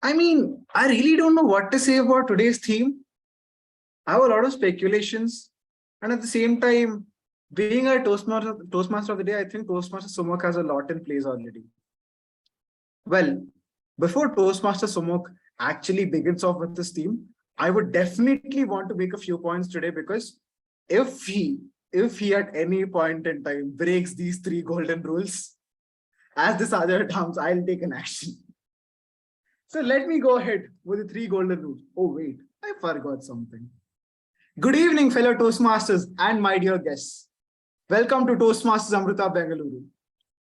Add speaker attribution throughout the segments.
Speaker 1: I really don't know what to say about today's theme. I have a lot of speculations, and at the same time, being a Toastmaster of the day, I think Toastmaster Sumukh has a lot in place already. Well, before Toastmaster Sumukh actually begins off with this theme, I would definitely want to make a few points today because if he if he at any point in time breaks these three golden rules, as the Sergeant terms, I'll take an action. So let me go ahead with the three golden rules. Oh, wait, I forgot something. Good evening, fellow Toastmasters and my dear guests. Welcome to Toastmasters Amrita Bengaluru.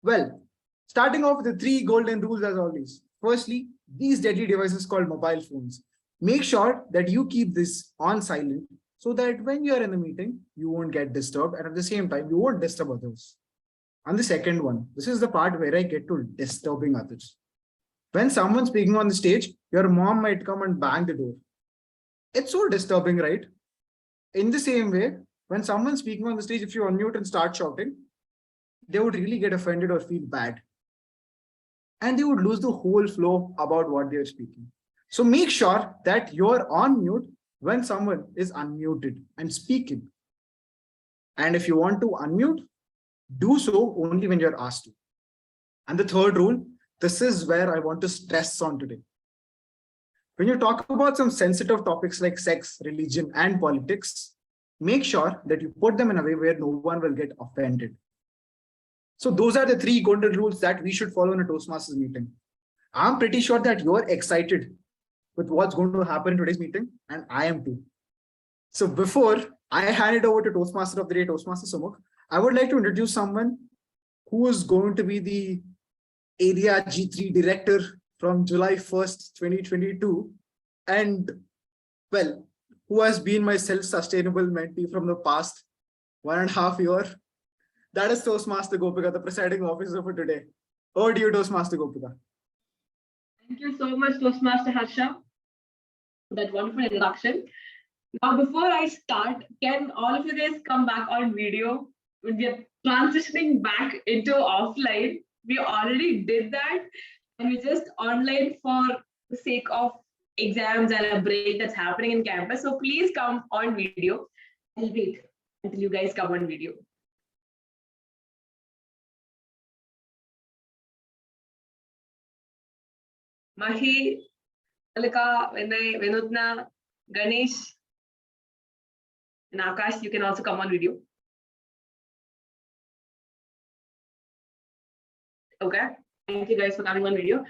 Speaker 1: Well, starting off with the three golden rules as always. Firstly, these deadly devices called mobile phones. Make sure that you keep this on silent so that when you are in the meeting, you won't get disturbed, and at the same time, you won't disturb others. And the second one, this is the part where I get to disturbing others. When someone's speaking on the stage, your mom might come and bang the door. It's so disturbing, right? In the same way, when someone's speaking on the stage, if you unmute and start shouting, they would really get offended or feel bad. And they would lose the whole flow about what they're speaking. So make sure that you're on mute when someone is unmuted and speaking. And if you want to unmute, do so only when you're asked to. And the third rule, this is where I want to stress on today. When you talk about some sensitive topics like sex, religion, and politics, make sure that you put them in a way where no one will get offended. So those are the three golden rules that we should follow in a Toastmasters meeting. I'm pretty sure that you're excited with what's going to happen in today's meeting, and I am too. So before I hand it over to Toastmaster of the day, Toastmaster Sumukh, I would like to introduce someone who is going to be the Area G3 Director from July 1st, 2022, and well, who has been my self-sustainable mentee from the past 1.5 years. That is Toastmaster Gopika, the presiding officer for today. Over to you, Toastmaster Gopika.
Speaker 2: Thank you so much, Toastmaster Harsha, for that wonderful introduction. Now, before I start, can all of you guys come back on video? We are transitioning back into offline. We already did that, and we just online for the sake of exams and a break that's happening in campus. So please come on video. I'll wait until you guys come on video. Mahi, Mallika, Vinay, Vinuthna, Ganesh, and Akash, you can also come on video. Okay, thank you guys for coming on video.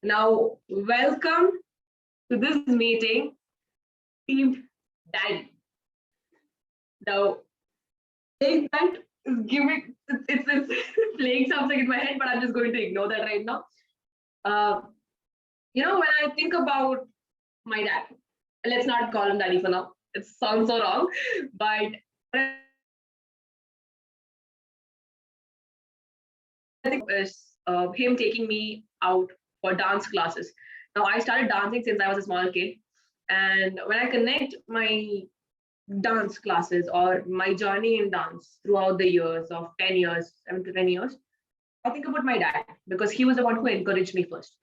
Speaker 2: Now, welcome to this meeting, Team Daddy. Now, saying that is giving, it's playing something in my head, but I'm just going to ignore that right now. When I think about my dad, let's not call him daddy for now. It sounds so wrong, but I think it was him taking me out for dance classes. Now, I started dancing since I was a small kid. And when I connect my dance classes or my journey in dance throughout the years of 10 years, 7 to 10 years, I think about my dad because he was the one who encouraged me first.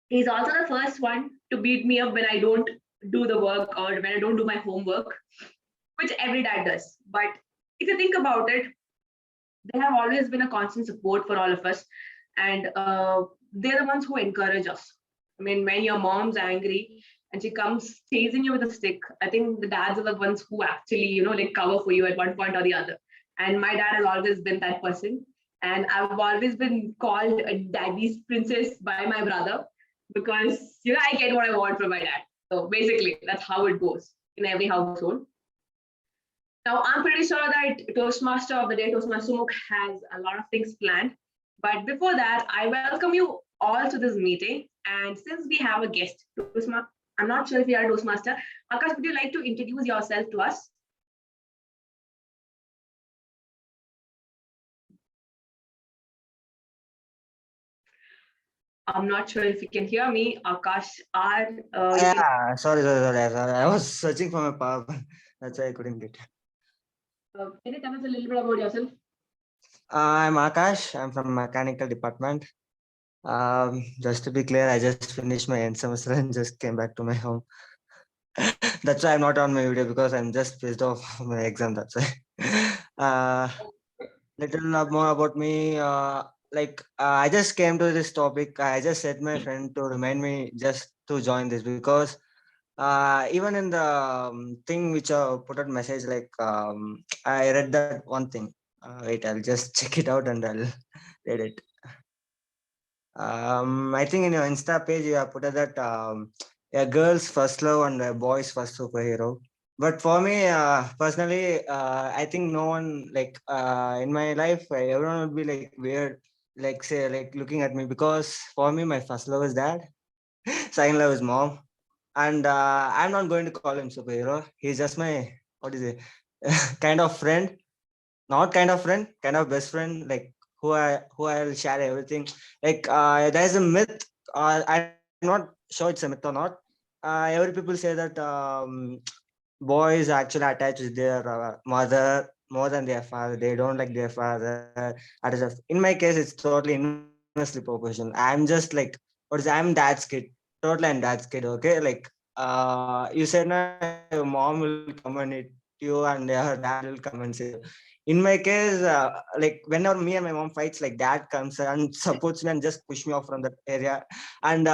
Speaker 2: He's also the first one to beat me up when I don't do the work or when I don't do my homework, which every dad does. But if you think about it, they have always been a constant support for all of us. And they're the ones who encourage us. I mean, when your mom's angry and she comes chasing you with a stick, I think the dads are the ones who actually, cover for you at one point or the other. And my dad has always been that person. And I've always been called a daddy's princess by my brother because, I get what I want from my dad. So basically, that's how it goes in every household. Now, I'm pretty sure that Toastmaster of the day, Toastmaster Sumukh, has a lot of things planned. But before that, I welcome you all to this meeting. And since we have a guest, I'm not sure if you are a Toastmaster. Akash, would you like to introduce yourself to us? I'm not sure if you can hear me, Akash.
Speaker 3: Yeah, sorry. I was searching for my power. That's why I couldn't get it.
Speaker 2: Can you tell us a little bit about yourself?
Speaker 3: I'm Akash. I'm from mechanical department. Just to be clear, I just finished my end semester and just came back to my home. That's why I'm not on my video, because I'm just pissed off my exam. That's why. Uh, little more about me. I just came to this topic. I just said my friend to remind me just to join this, because even in the thing which put out message, I read that one thing. Wait, I'll just check it out and I'll read it. I think in your Insta page you have put it that a girl's first love and a boy's first superhero. But for me, personally, I think no one, in my life, everyone would be like weird, like say like looking at me, because for me my first love is dad, second love is mom, and I'm not going to call him superhero. He's just my, what is it, kind of friend, not kind of friend, kind of best friend, like who I'll share everything. There's a myth. I'm not sure it's a myth or not. Every people say that boys actually attached with their mother more than their father. They don't like their father. In my case, it's totally inversely proportional. I'm just like, I'm dad's kid. Totally, I'm dad's kid. Okay, you said now your mom will come and hit you and your dad will come and say. In my case, whenever me and my mom fights, like dad comes and supports me and just push me off from that area. And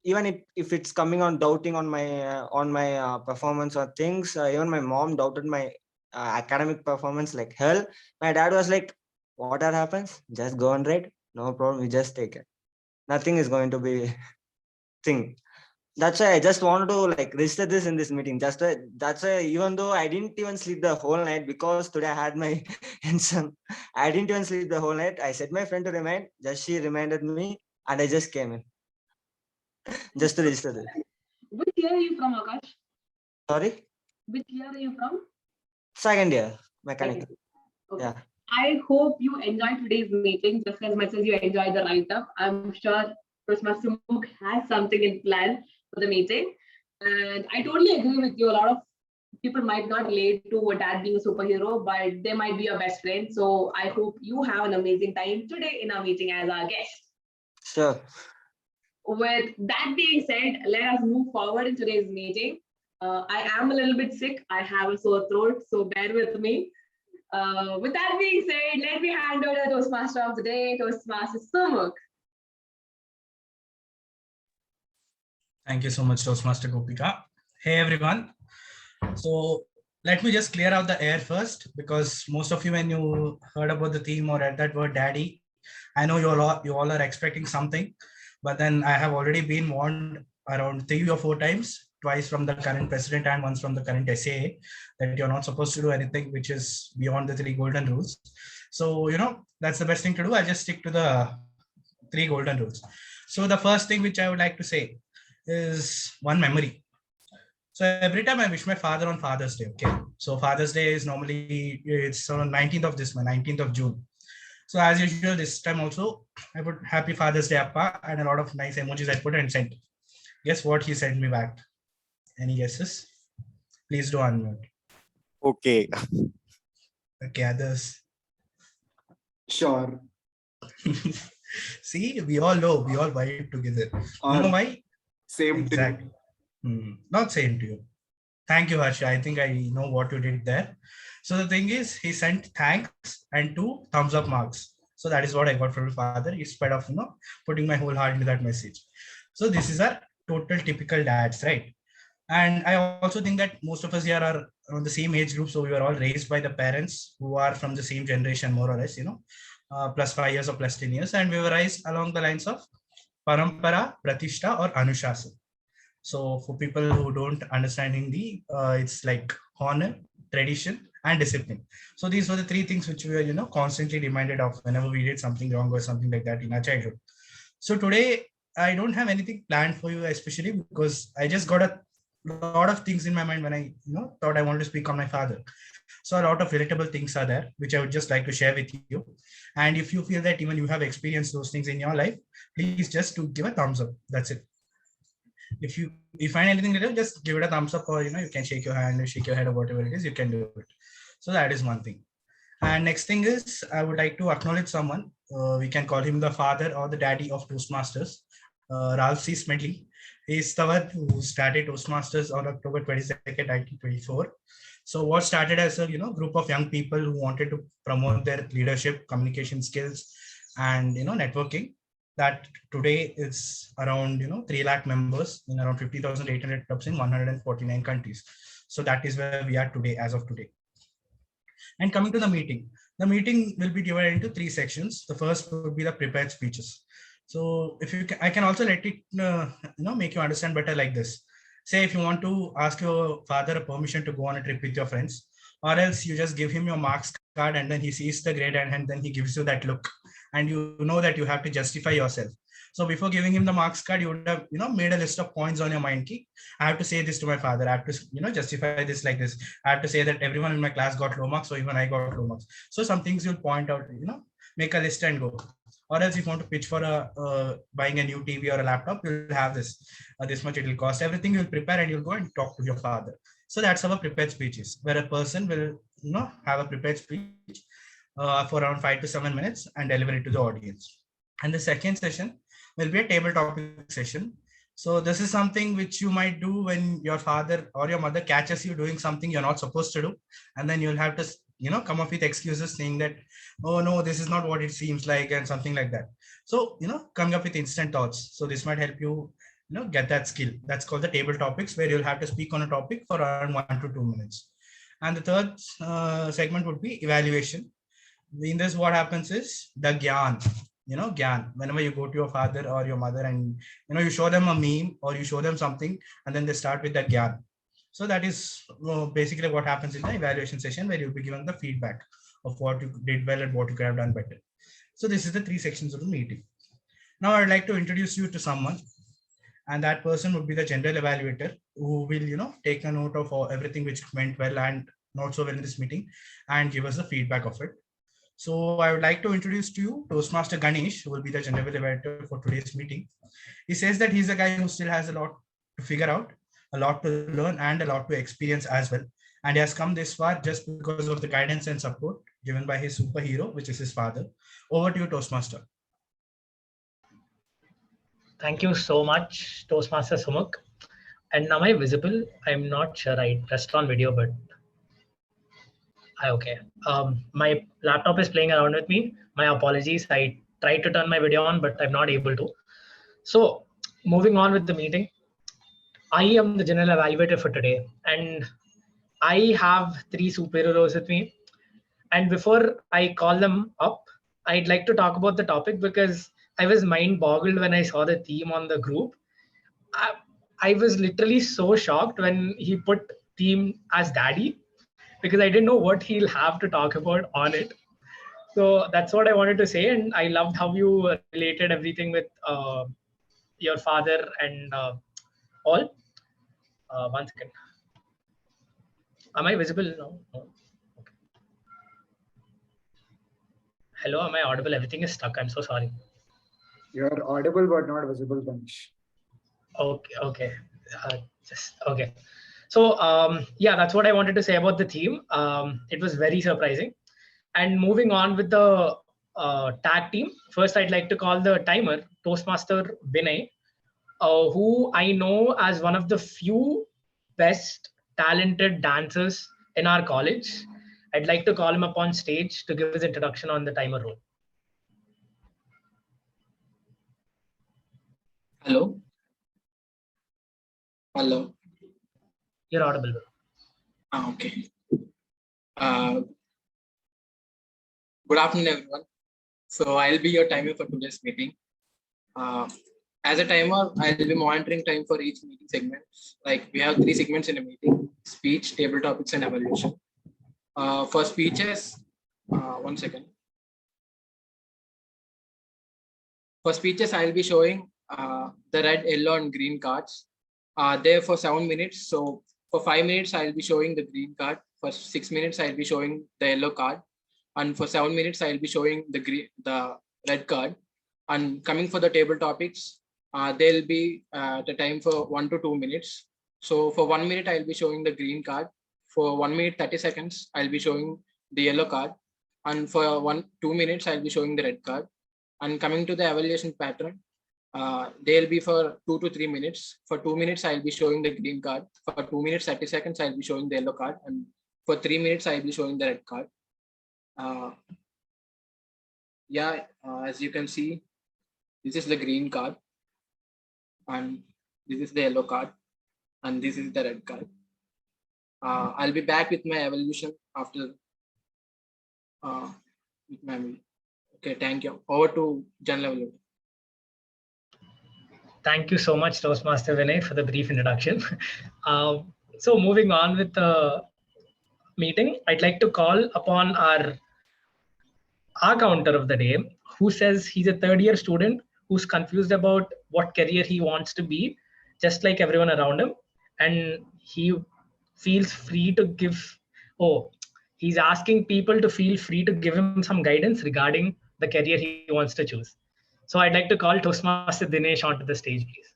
Speaker 3: even if it's coming on doubting on my performance or things, even my mom doubted my academic performance like hell. My dad was like, whatever happens, just go and write, no problem, you just take it, nothing is going to be thing. That's why I just wanted to register this in this meeting. That's why, even though I didn't even sleep the whole night, because today I had my exam, I didn't even sleep the whole night. I said my friend to remind, just she reminded me, and I just came in just to register this.
Speaker 2: Which year are you from, Akash?
Speaker 3: Sorry?
Speaker 2: Which year are you from?
Speaker 3: Second year, mechanical.
Speaker 2: Okay.
Speaker 3: Yeah.
Speaker 2: I hope you enjoyed today's meeting just as much as you enjoyed the write-up. I'm sure Toastmaster Sumukh has something in plan for the meeting. And I totally agree with you. A lot of people might not relate to a dad being a superhero, but they might be your best friend. So I hope you have an amazing time today in our meeting as our guest.
Speaker 3: Sure.
Speaker 2: With that being said, let us move forward in today's meeting. I am a little bit sick. I have a sore throat, so bear with me. With that being said, let me hand over the Toastmaster of the day, Toastmaster Sumukh.
Speaker 4: Thank you so much, Toastmaster Gopika. Hey, everyone. So let me just clear out the air first, because most of you, when you heard about the theme or read that word daddy, I know you all are expecting something, but then I have already been warned around 3 or 4 times, twice from the current president and once from the current SAA, that you're not supposed to do anything which is beyond the 3 golden rules. So, that's the best thing to do. I'll just stick to the 3 golden rules. So the first thing which I would like to say is one memory. So every time I wish my father on Father's Day, okay? So Father's Day is normally, it's on 19th of this month, 19th of June. So as usual, this time also, I put Happy Father's Day, Appa, and a lot of nice emojis I put and sent. Guess what he sent me back? Any guesses? Please do unmute.
Speaker 5: Okay.
Speaker 4: Okay, others.
Speaker 1: Sure.
Speaker 4: See, we all know, we all vibe together. You know why?
Speaker 1: Same
Speaker 4: exactly. Not same to you. Thank you, Harsha. I think I know what you did there. So the thing is, he sent thanks and 2 thumbs up marks. So that is what I got from my father, instead of putting my whole heart into that message. So this is our total typical dads, right? And I also think that most of us here are on the same age group. So we were all raised by the parents who are from the same generation, more or less, plus 5 years or plus 10 years. And we were raised along the lines of Parampara, Pratishta or Anushasa. So for people who don't understand Hindi, it's like honor, tradition, and discipline. So these were the 3 things which we were, constantly reminded of whenever we did something wrong or something like that in our childhood. So today, I don't have anything planned for you, especially because I just got a lot of things in my mind when I, thought I wanted to speak on my father. So a lot of relatable things are there, which I would just like to share with you. And if you feel that even you have experienced those things in your life, please just to give a thumbs up. That's it. If you find anything little, just give it a thumbs up, or you can shake your hand or shake your head or whatever it is, you can do it. So that is one thing. And next thing is, I would like to acknowledge someone we can call him the father or the daddy of Toastmasters, Ralph C. Smedley. He's the one who started Toastmasters on October 22nd, 1924. So what started as a group of young people who wanted to promote their leadership, communication skills, and networking. That today is around 3 lakh members in around 50,800 clubs in 149 countries. So that is where we are today, as of today. And coming to the meeting will be divided into 3 sections. The first would be the prepared speeches. So if you can, I can also let it make you understand better like this. Say if you want to ask your father a permission to go on a trip with your friends, or else you just give him your marks card and then he sees the grade and then he gives you that look, and you know that you have to justify yourself. So before giving him the marks card, you would have made a list of points on your mind. Key, I have to say this to my father. I have to justify this like this. I have to say that everyone in my class got low marks, so even I got low marks. So some things you'll point out, make a list and go. Or else if you want to pitch for buying a new TV or a laptop, you'll have this much it will cost. Everything you'll prepare and you'll go and talk to your father. So that's our prepared speeches, where a person will have a prepared speech for around 5 to 7 minutes and deliver it to the audience. And the second session will be a table topic session. So this is something which you might do when your father or your mother catches you doing something you're not supposed to do, and then you'll have to come up with excuses saying that, oh no, this is not what it seems like, and something like that. So coming up with instant thoughts. So this might help you get that skill. That's called the table topics, where you'll have to speak on a topic for around 1 to 2 minutes. And the third segment would be evaluation. In this, what happens is the gyan. Gyan. Whenever you go to your father or your mother and you show them a meme or you show them something, and then they start with the gyan. So that is basically what happens in the evaluation session, where you'll be given the feedback of what you did well and what you could have done better. So this is the 3 sections of the meeting. Now I'd like to introduce you to someone, and that person would be the general evaluator, who will take a note of everything which went well and not so well in this meeting and give us the feedback of it. So I would like to introduce to you Toastmaster Ganesh, who will be the general evaluator for today's meeting. He says that he's a guy who still has a lot to figure out, a lot to learn, and a lot to experience as well. And he has come this far just because of the guidance and support given by his superhero, which is his father. Over to you, Toastmaster.
Speaker 5: Thank you so much, Toastmaster Sumukh. And am I visible? I'm not sure. I pressed on video, but okay. My laptop is playing around with me. My apologies. I tried to turn my video on, but I'm not able to. So moving on with the meeting, I am the general evaluator for today, and I have 3 superheroes with me. And before I call them up, I'd like to talk about the topic, because I was mind boggled when I saw the theme on the group. I was literally so shocked when he put theme as daddy, because I didn't know what he'll have to talk about on it. So that's what I wanted to say. And I loved how you related everything with your father and all. 1 second. Am I visible now? No. Okay. Hello, am I audible? Everything is stuck. I'm so sorry.
Speaker 1: You're audible but not visible, Ganesh.
Speaker 5: Okay. Okay. So yeah, that's what I wanted to say about the theme. It was very surprising. And moving on with the tag team, first I'd like to call the timer Toastmaster Vinay, who I know as one of the few best talented dancers in our college. I'd like to call him up on stage to give his introduction on the timer role.
Speaker 6: Hello. Hello.
Speaker 5: You're audible.
Speaker 6: Okay. Good afternoon, everyone. So I'll be your timer for today's meeting. As a timer, I'll be monitoring time for each meeting segment. Like we have 3 segments in a meeting: speech, table topics, and evaluation. For speeches, 1 second. For speeches, I'll be showing the red, yellow, and green cards. There for 7 minutes. So for 5 minutes, I'll be showing the green card. For 6 minutes, I'll be showing the yellow card. And for 7 minutes, I'll be showing the red card. And coming for the table topics, there'll be the time for 1 to 2 minutes. So for 1 minute, I'll be showing the green card. For 1 minute, 30 seconds, I'll be showing the yellow card. And for 2 minutes, I'll be showing the red card. And coming to the evaluation pattern, they'll be for 2 to 3 minutes. For 2 minutes, I'll be showing the green card. For 2 minutes, 30 seconds, I'll be showing the yellow card. And for 3 minutes, I'll be showing the red card. As you can see, this is the green card. And this is the yellow card. And this is the red card. I'll be back with my evaluation after with my okay, thank you. Over to General Evaluator.
Speaker 5: Thank you so much, Toastmaster Vinay, for the brief introduction. So moving on with the meeting, I'd like to call upon our counter of the day, who says he's a third-year student who's confused about what career he wants to be, just like everyone around him. And he feels free to give, he's asking people to feel free to give him some guidance regarding the career he wants to choose. So I'd like to call Toastmaster Dinesh onto the stage, please.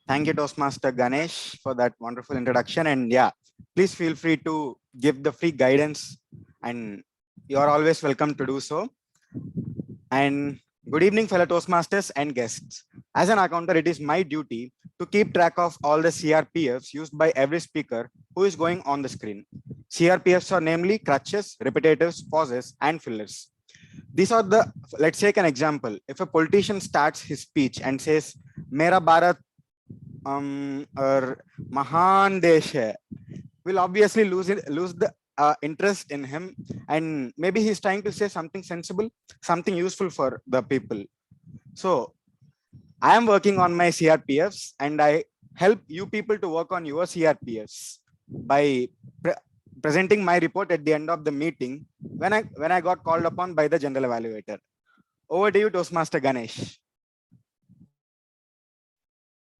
Speaker 7: Thank you, Toastmaster Ganesh, for that wonderful introduction. And yeah, please feel free to give the free guidance, and you are always welcome to do so. And good evening, fellow Toastmasters and guests. As an accountant, it is my duty to keep track of all the CRPFs used by every speaker who is going on the screen. CRPFs are namely crutches, repetitives, pauses, and fillers. These are the, let's take an example. If a politician starts his speech and says, Mera Bharat or Mahan Desh hai, we'll obviously lose the interest in him, and maybe he's trying to say something sensible, something useful for the people. So I am working on my CRPFs, and I help you people to work on your CRPFs by presenting my report at the end of the meeting when I got called upon by the general evaluator. Over to you, Toastmaster Ganesh.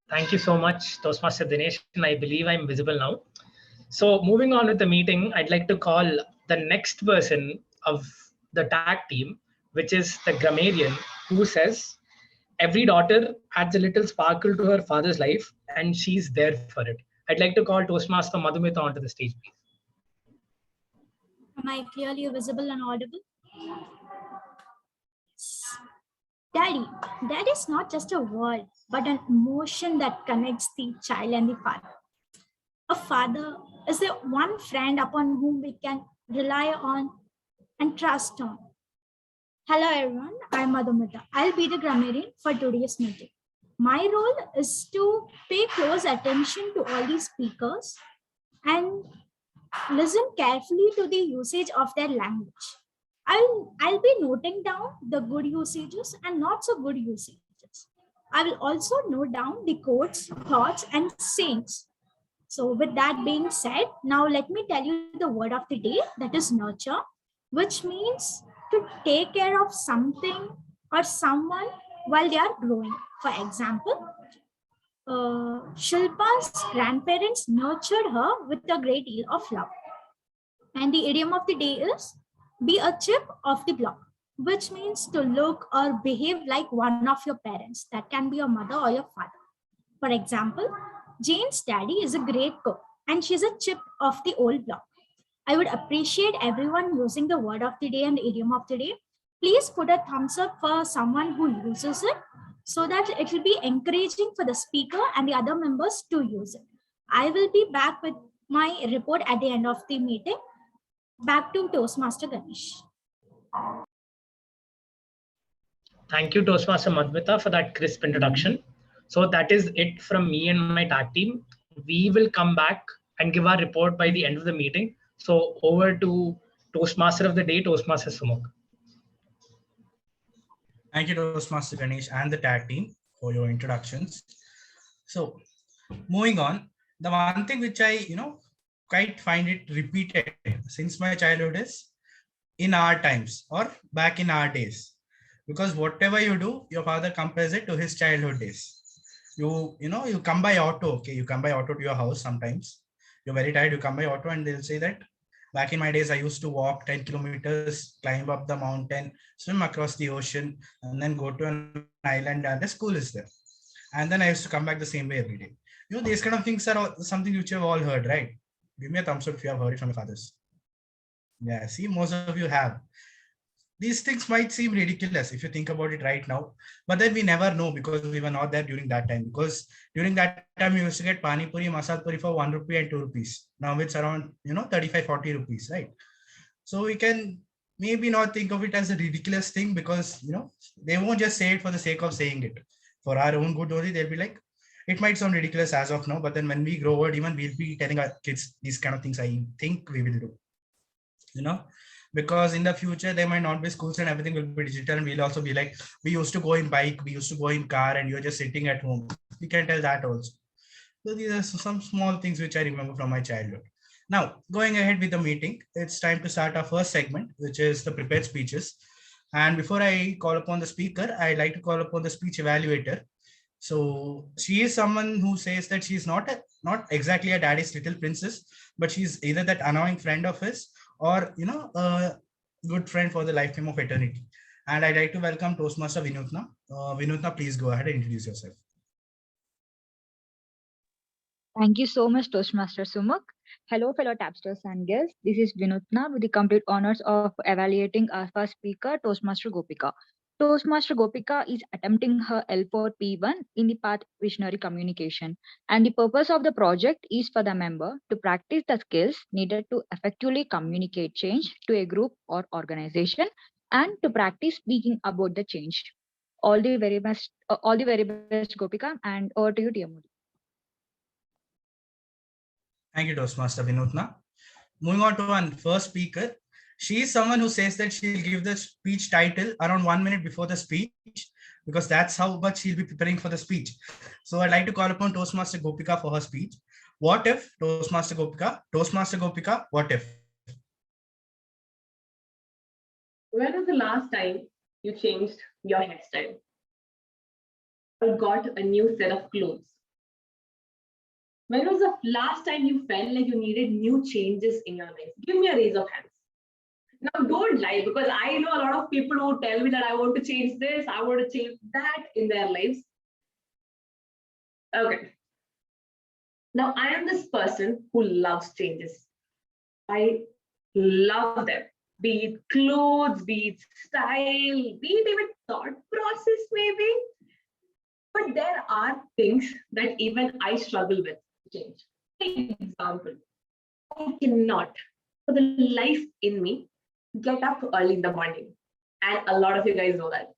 Speaker 5: Thank you so much, Toastmaster Dinesh, and I believe I'm visible now. So moving on with the meeting, I'd like to call the next person of the tag team, which is the Grammarian, who says, every daughter adds a little sparkle to her father's life, and she's there for it. I'd like to call Toastmaster Madhumitha onto the stage, please.
Speaker 8: Am I clearly visible and audible? Daddy, that is not just a word, but an emotion that connects the child and the father. A father is the one friend upon whom we can rely on and trust on. Hello everyone, I'm Madhumitha. I'll be the grammarian for today's meeting. My role is to pay close attention to all these speakers and listen carefully to the usage of their language. I'll be noting down the good usages and not so good usages. I will also note down the quotes, thoughts, and sayings. So with that being said, now let me tell you the word of the day, that is nurture, which means to take care of something or someone while they are growing. For example, Shilpa's grandparents nurtured her with a great deal of love. And the idiom of the day is, be a chip of the block, which means to look or behave like one of your parents. That can be your mother or your father. For example, Jane's daddy is a great cook and she's a chip of the old block. I would appreciate everyone using the word of the day and the idiom of the day. Please put a thumbs up for someone who uses it so that it will be encouraging for the speaker and the other members to use it. I will be back with my report at the end of the meeting. Back to Toastmaster Ganesh.
Speaker 5: Thank you, Toastmaster Madhumitha, for that crisp introduction. So that is it from me and my tag team. We will come back and give our report by the end of the meeting. So over to Toastmaster of the day, Toastmaster Sumukh.
Speaker 4: Thank you, Toastmaster Ganesh and the tag team for your introductions. So moving on, the one thing which I, quite find it repeated since my childhood is in our times or back in our days, because whatever you do, your father compares it to his childhood days. You come by auto. Okay, you come by auto to your house. Sometimes you're very tired, you come by auto, and they'll say that back in my days, I used to walk 10 kilometers, climb up the mountain, swim across the ocean, and then go to an island, and the school is there. And then I used to come back the same way every day. These kind of things are something which you've all heard, right? Give me a thumbs up if you have heard it from your fathers. Yeah, see, most of you have. these things might seem ridiculous if you think about it right now, but then we never know because we were not there during that time. Because during that time we used to get pani puri, masala puri for 1 rupee and 2 rupees. Now it's around 35-40 rupees, right? So we can maybe not think of it as a ridiculous thing because they won't just say it for the sake of saying it. For our own good only, they'll be like, it might sound ridiculous as of now, but then when we grow old, even we'll be telling our kids these kind of things. I think we will do, because in the future there might not be schools and everything will be digital, and we'll also be like, we used to go in bike, we used to go in car, and you're just sitting at home. We can tell that also. So these are some small things which I remember from my childhood. Now, going ahead with the meeting, it's time to start our first segment, which is the prepared speeches. And before I call upon the speaker, I like to call upon the speech evaluator. So she is someone who says that she's not exactly a daddy's little princess, but she's either that annoying friend of his or a good friend for the lifetime of eternity. And I'd like to welcome Toastmaster Vinuthna. Vinuthna, please go ahead and introduce yourself.
Speaker 9: Thank you so much, Toastmaster Sumukh. Hello, fellow Tapsters and guests. This is Vinuthna with the complete honors of evaluating our first speaker, Toastmaster Gopika. Toastmaster Gopika is attempting her L4 P1 in the path visionary communication. And the purpose of the project is for the member to practice the skills needed to effectively communicate change to a group or organization and to practice speaking about the change. All the very best, Gopika, and over to you, TMoD.
Speaker 4: Thank you, Toastmaster Vinuthna. Moving on to our first speaker. She is someone who says that she'll give the speech title around 1 minute before the speech, because that's how much she'll be preparing for the speech. So I'd like to call upon Toastmaster Gopika for her speech. What if, Toastmaster Gopika, what if?
Speaker 2: When was the last time you changed your hairstyle? Or got a new set of clothes? When was the last time you felt like you needed new changes in your life? Give me a raise of hands. Now, don't lie, because I know a lot of people who tell me that I want to change this, I want to change that in their lives. Okay. Now, I am this person who loves changes. I love them. Be it clothes, be it style, be it even thought process, maybe. But there are things that even I struggle with to change. For example, I cannot, for the life in me, get up early in the morning. And a lot of you guys know that.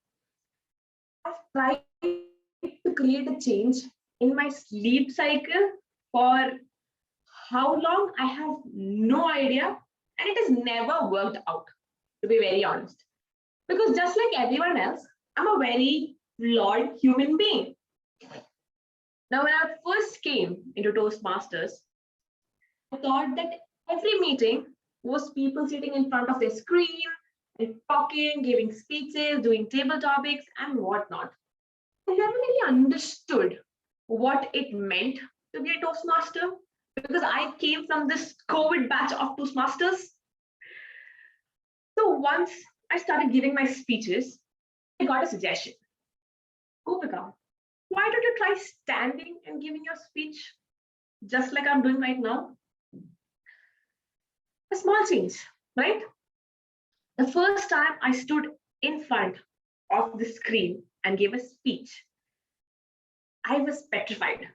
Speaker 2: I've tried to create a change in my sleep cycle for how long, I have no idea. And it has never worked out, to be very honest. Because just like everyone else, I'm a very flawed human being. Now, when I first came into Toastmasters, I thought that every meeting was people sitting in front of their screen and talking, giving speeches, doing table topics, and whatnot. I never really understood what it meant to be a Toastmaster, because I came from this COVID batch of Toastmasters. So once I started giving my speeches, I got a suggestion. Gopika, why don't you try standing and giving your speech just like I'm doing right now? A small change, right? The first time I stood in front of the screen and gave a speech, I was petrified.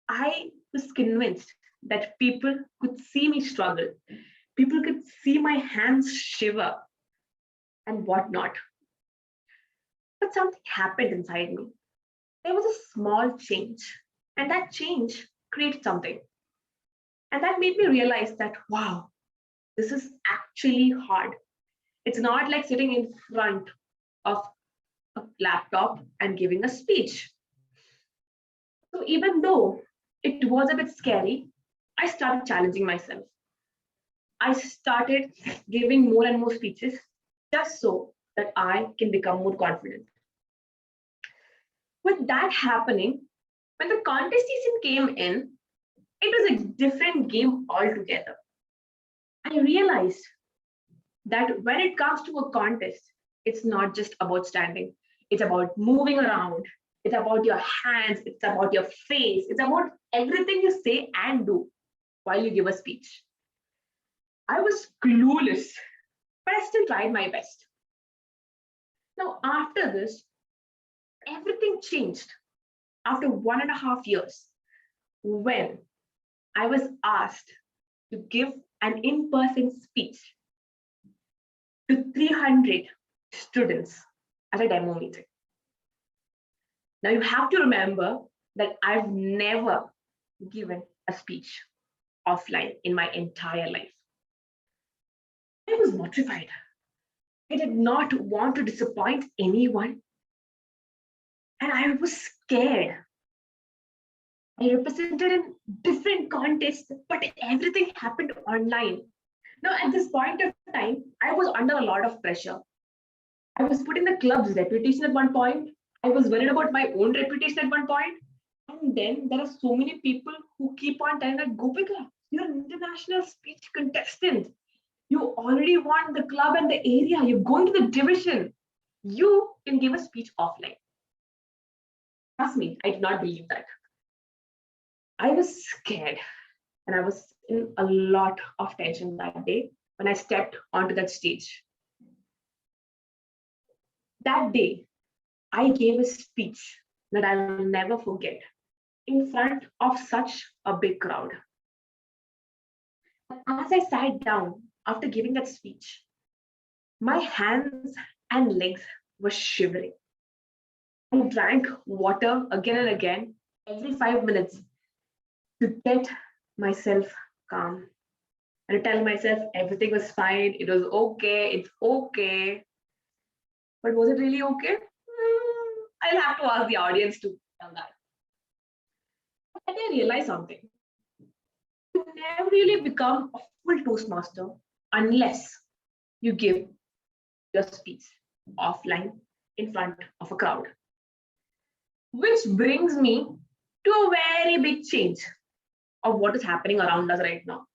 Speaker 2: I was convinced that people could see me struggle. People could see my hands shiver and whatnot. But something happened inside me. There was a small change, and that change created something. And that made me realize that, wow, this is actually hard. It's not like sitting in front of a laptop and giving a speech. So even though it was a bit scary, I started challenging myself. I started giving more and more speeches just so that I can become more confident. With that happening, when the contest season came in, it was a different game altogether. I realized that when it comes to a contest, it's not just about standing. It's about moving around. It's about your hands. It's about your face. It's about everything you say and do while you give a speech. I was clueless, but I still tried my best. Now, after this, everything changed after 1.5 years when I was asked to give an in-person speech to 300 students at a demo meeting. Now you have to remember that I've never given a speech offline in my entire life. I was mortified. I did not want to disappoint anyone. And I was scared. I represented in different contests, but everything happened online. Now, at this point of time, I was under a lot of pressure. I was putting the club's reputation at one point. I was worried about my own reputation at one point. And then there are so many people who keep on telling that, Gopika, you're an international speech contestant. You already won the club and the area. You're going to the division. You can give a speech offline. Trust me, I did not believe that. I was scared and I was in a lot of tension that day when I stepped onto that stage. That day, I gave a speech that I will never forget in front of such a big crowd. As I sat down after giving that speech, my hands and legs were shivering. I drank water again and again every 5 minutes to get myself calm and to tell myself everything was fine, it was okay, it's okay. But was it really okay? I'll have to ask the audience to tell that. And I realized something. You never really become a full Toastmaster unless you give your speech offline in front of a crowd. Which brings me to a very big change of what is happening around us right now.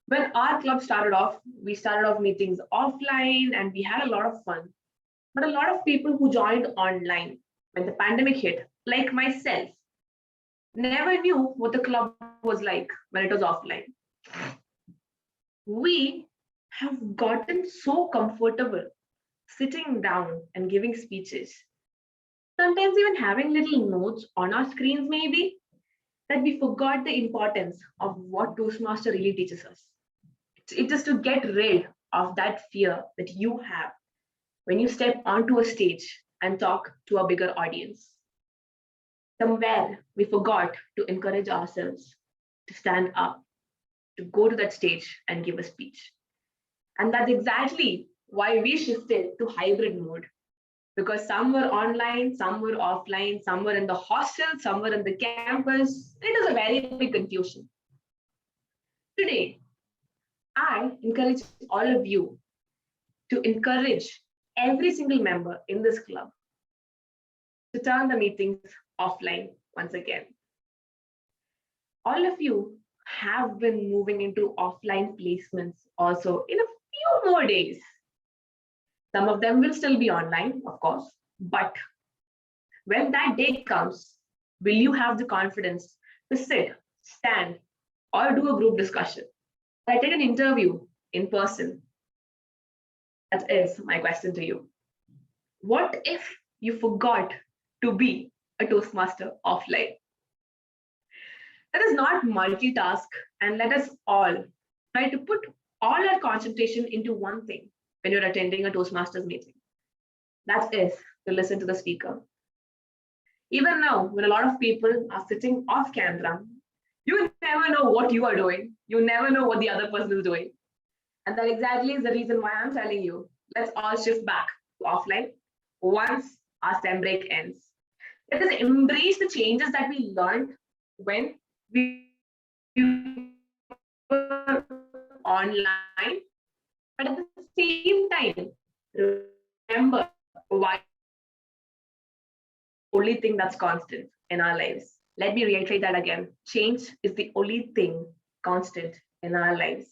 Speaker 2: When our club started off, we started off meetings offline and we had a lot of fun. But a lot of people who joined online when the pandemic hit, like myself, never knew what the club was like when it was offline. We have gotten so comfortable sitting down and giving speeches, sometimes even having little notes on our screens maybe, that we forgot the importance of what Toastmaster really teaches us. It is to get rid of that fear that you have when you step onto a stage and talk to a bigger audience. Somewhere we forgot to encourage ourselves to stand up, to go to that stage and give a speech. And that's exactly why we shifted to hybrid mode. Because some were online, some were offline, some were in the hostel, some were in the campus. It was a very big confusion. Today, I encourage all of you to encourage every single member in this club to turn the meetings offline once again. All of you have been moving into offline placements also in a few more days. Some of them will still be online, of course, but when that day comes, will you have the confidence to sit, stand, or do a group discussion? I take an interview in person. That is my question to you. What if you forgot to be a Toastmaster offline? Let us not multitask and let us all try to put all our concentration into one thing when you're attending a Toastmasters meeting. That is to listen to the speaker. Even now, when a lot of people are sitting off camera, you never know what you are doing. You never know what the other person is doing. And that exactly is the reason why I'm telling you, let's all shift back to offline once our STEM break ends. Let us embrace the changes that we learned when we were online, but at the same time, remember why only thing that's constant in our lives. Let me reiterate that again. Change is the only thing constant in our lives.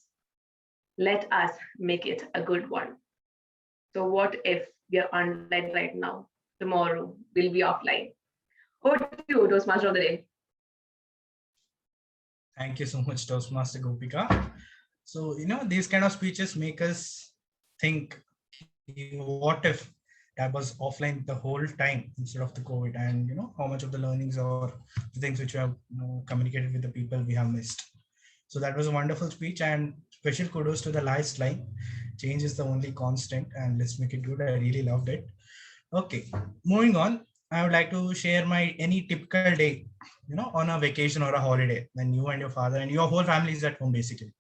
Speaker 2: Let us make it a good one. So what if we are online right now? Tomorrow we'll be offline. Over to you, Toastmaster of the day.
Speaker 4: Thank you so much, Toastmaster Gopika. So, these kind of speeches make us think, what if that was offline the whole time instead of the COVID, and how much of the learnings or the things which we have communicated with the people we have missed. So that was a wonderful speech, and special kudos to the last line. Change is the only constant, and let's make it good. I really loved it. Okay, moving on. I would like to share my any typical day, on a vacation or a holiday when you and your father and your whole family is at home basically.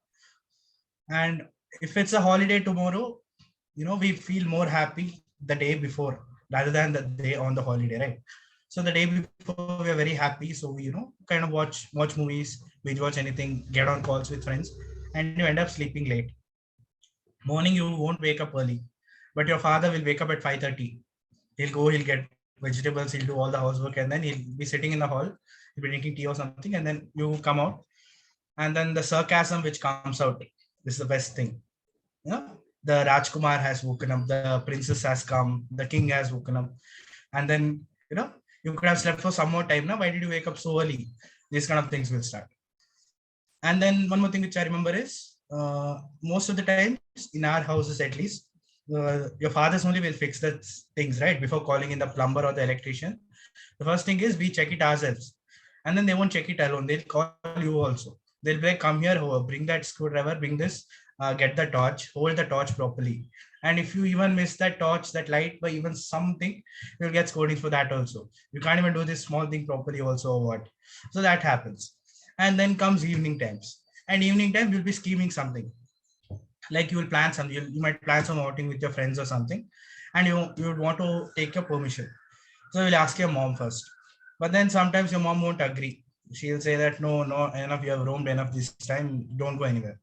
Speaker 4: And if it's a holiday tomorrow, we feel more happy the day before rather than the day on the holiday, right? So the day before we are very happy, so we kind of watch movies, binge watch anything, get on calls with friends, and you end up sleeping late. Morning you won't wake up early, but your father will wake up at 5:30. He'll get vegetables, he'll do all the housework, and then he'll be sitting in the hall, he'll be drinking tea or something, and then you come out, and then the sarcasm which comes out is the best thing. The Rajkumar has woken up, the princess has come, the king has woken up, and then you could have slept for some more time. Now, why did you wake up so early? These kind of things will start. And then one more thing which I remember is most of the times in our houses, at least, your fathers only will fix the things, right? Before calling in the plumber or the electrician. The first thing is we check it ourselves, and then they won't check it alone. They'll call you also. They'll be like, come here, bring that screwdriver, bring this, get the torch, hold the torch properly. And if you even miss that torch, that light by even something, you'll get scolding for that also. You can't even do this small thing properly also, or what. So that happens. And then comes evening times. And evening time, you'll be scheming something. Like you will plan something, you might plan some outing with your friends or something, and you would want to take your permission. So you'll ask your mom first. But then sometimes your mom won't agree. She'll say that no, enough, you have roamed enough this time, don't go anywhere.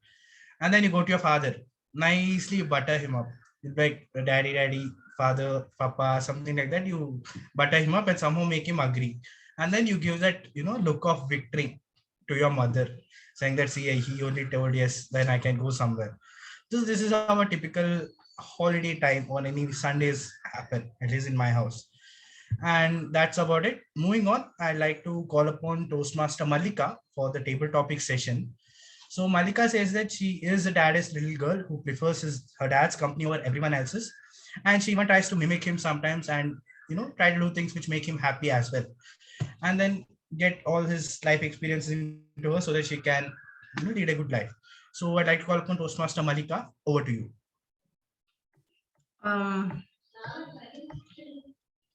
Speaker 4: And then you go to your father, nicely butter him up. You'll be like, daddy, father, papa, something like that. You butter him up and somehow make him agree. And then you give that, look of victory to your mother, saying that, see, he only told yes, then I can go somewhere. So this is how a typical holiday time on any Sundays happen, at least in my house. And that's about it. Moving on, I'd like to call upon Toastmaster Mallika for the table topic session. So Mallika says that she is a daddy's little girl who prefers her dad's company over everyone else's. And she even tries to mimic him sometimes and, try to do things which make him happy as well. And then get all his life experiences into her so that she can lead a good life. So I'd like to call upon Toastmaster Mallika. Over to you.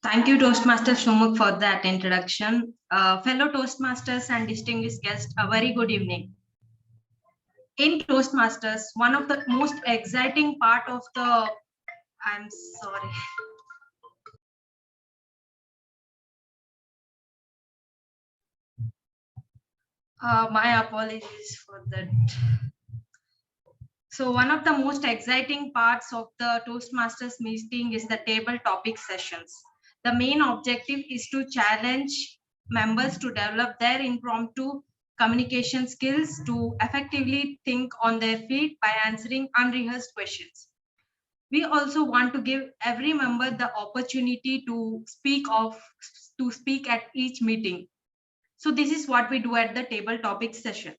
Speaker 10: Thank you, Toastmaster Sumukh, for that introduction. Fellow Toastmasters and distinguished guests, a very good evening. In Toastmasters, one of the most exciting part of the, I'm sorry. My apologies for that. So one of the most exciting parts of the Toastmasters meeting is the table topic sessions. The main objective is to challenge members to develop their impromptu communication skills to effectively think on their feet by answering unrehearsed questions. We also want to give every member the opportunity to speak at each meeting. So this is what we do at the table topic session.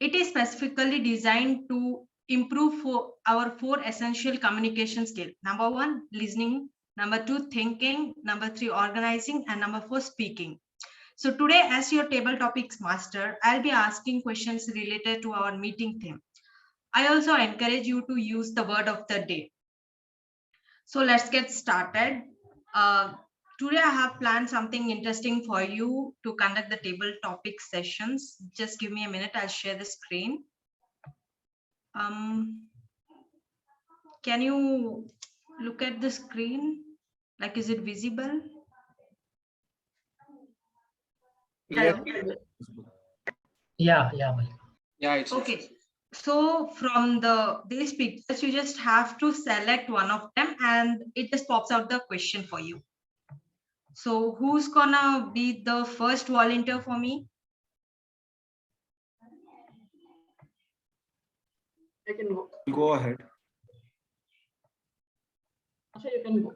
Speaker 10: It is specifically designed to improve our 4 essential communication skills. Number 1, listening. Number 2, thinking. Number 3, organizing. And number 4, speaking. So today, as your table topics master, I'll be asking questions related to our meeting theme. I also encourage you to use the word of the day. So let's get started. Today I have planned something interesting for you to conduct the table topic sessions. Just give me a minute, I'll share the screen. Can you look at the screen? Like, is it visible?
Speaker 6: Yeah.
Speaker 5: Yeah.
Speaker 6: Yeah, it's
Speaker 10: okay. So from these pictures, you just have to select one of them and it just pops out the question for you. So who's gonna be the first volunteer for me?
Speaker 2: I can go.
Speaker 1: Go ahead.
Speaker 2: Harsha, you can go.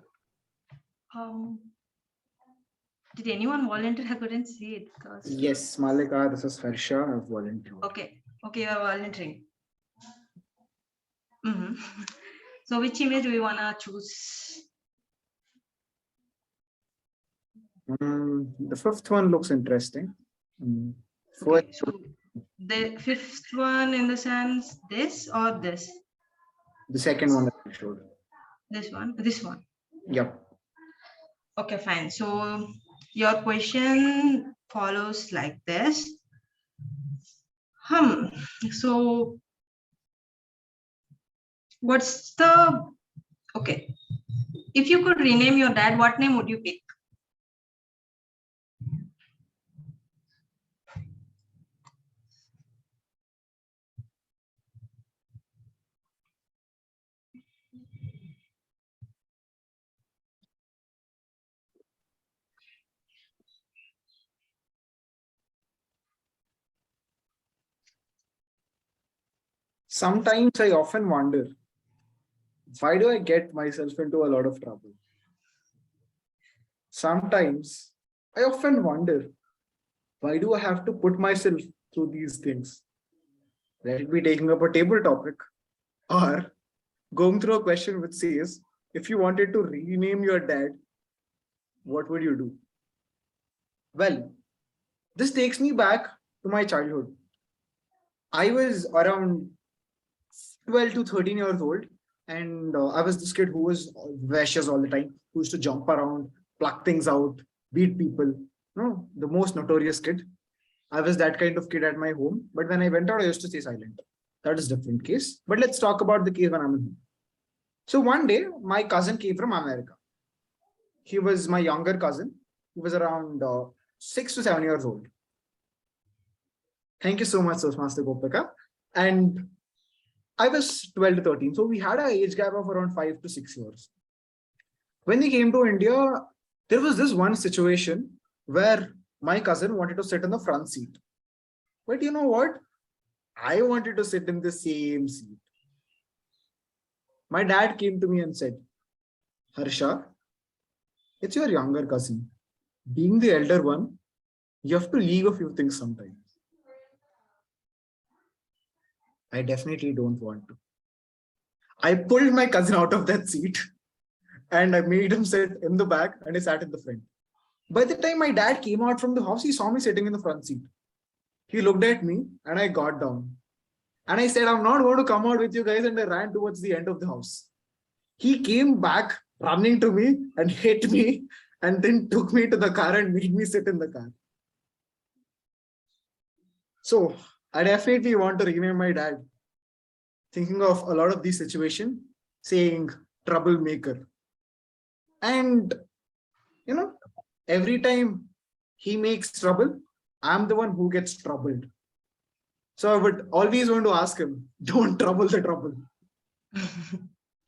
Speaker 10: Did anyone volunteer? I couldn't see it. Because...
Speaker 1: Yes, Mallika, this is Harsha. I've volunteered.
Speaker 10: Okay, you're volunteering. So which image do you want to choose?
Speaker 1: The fifth one looks interesting.
Speaker 10: Okay, so the fifth one in the sense this or this?
Speaker 1: The second one that I showed.
Speaker 10: This one, this one.
Speaker 1: Yep.
Speaker 10: Okay, fine. So your question follows like this. So what's the, okay. If you could rename your dad, what name would you pick?
Speaker 1: Sometimes I often wonder, why do I get myself into a lot of trouble? Sometimes I often wonder, why do I have to put myself through these things? Let it be taking up a table topic or going through a question which says, if you wanted to rename your dad, what would you do? Well, this takes me back to my childhood. I was around 12 to 13 years old, and I was this kid who was vicious all the time, who used to jump around, pluck things out, beat people. No, the most notorious kid. I was that kind of kid at my home, but when I went out, I used to stay silent. That is a different case. But let's talk about the case when I'm at home. So one day, my cousin came from America. He was my younger cousin. He was around 6 to 7 years old. Thank you so much, Toastmaster Gopika. And I was 12 to 13. So we had an age gap of around 5 to 6 years. When he came to India, there was this one situation where my cousin wanted to sit in the front seat. But you know what? I wanted to sit in the same seat. My dad came to me and said, Harsha, it's your younger cousin. Being the elder one, you have to leave a few things sometimes. I definitely don't want to. I pulled my cousin out of that seat and I made him sit in the back and he sat in the front. By the time my dad came out from the house, he saw me sitting in the front seat. He looked at me and I got down. And I said, I'm not going to come out with you guys. And I ran towards the end of the house. He came back running to me and hit me and then took me to the car and made me sit in the car. So I definitely want to rename my dad. Thinking of a lot of these situations, saying troublemaker. And, you know, every time he makes trouble, I'm the one who gets troubled. So I would always want to ask him, don't trouble the trouble.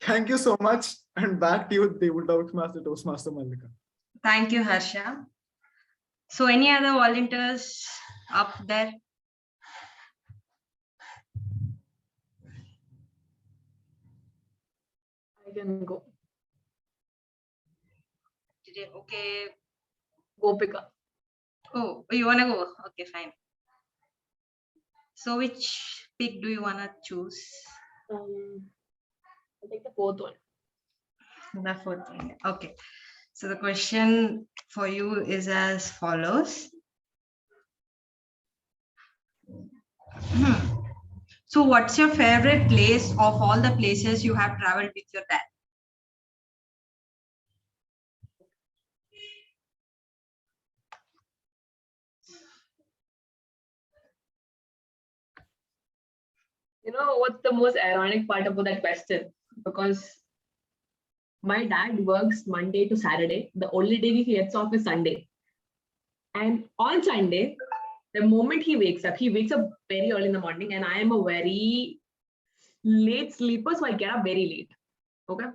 Speaker 1: Thank you so much. And back to you, Toastmaster Mallika.
Speaker 10: Thank you, Harsha. So any other volunteers up there?
Speaker 2: I can go.
Speaker 10: Okay.
Speaker 2: Gopika.
Speaker 10: Oh, you want to go? Okay, fine. So which pick do you want to choose?
Speaker 2: I'll take the fourth one.
Speaker 10: The fourth one. Okay. So the question for you is as follows. So what's your favorite place of all the places you have traveled with your dad?
Speaker 2: You know what's the most ironic part about that question? Because my dad works Monday to Saturday. The only day he gets off is Sunday. And on Sunday, the moment he wakes up very early in the morning, and I am a very late sleeper, so I get up very late. Okay.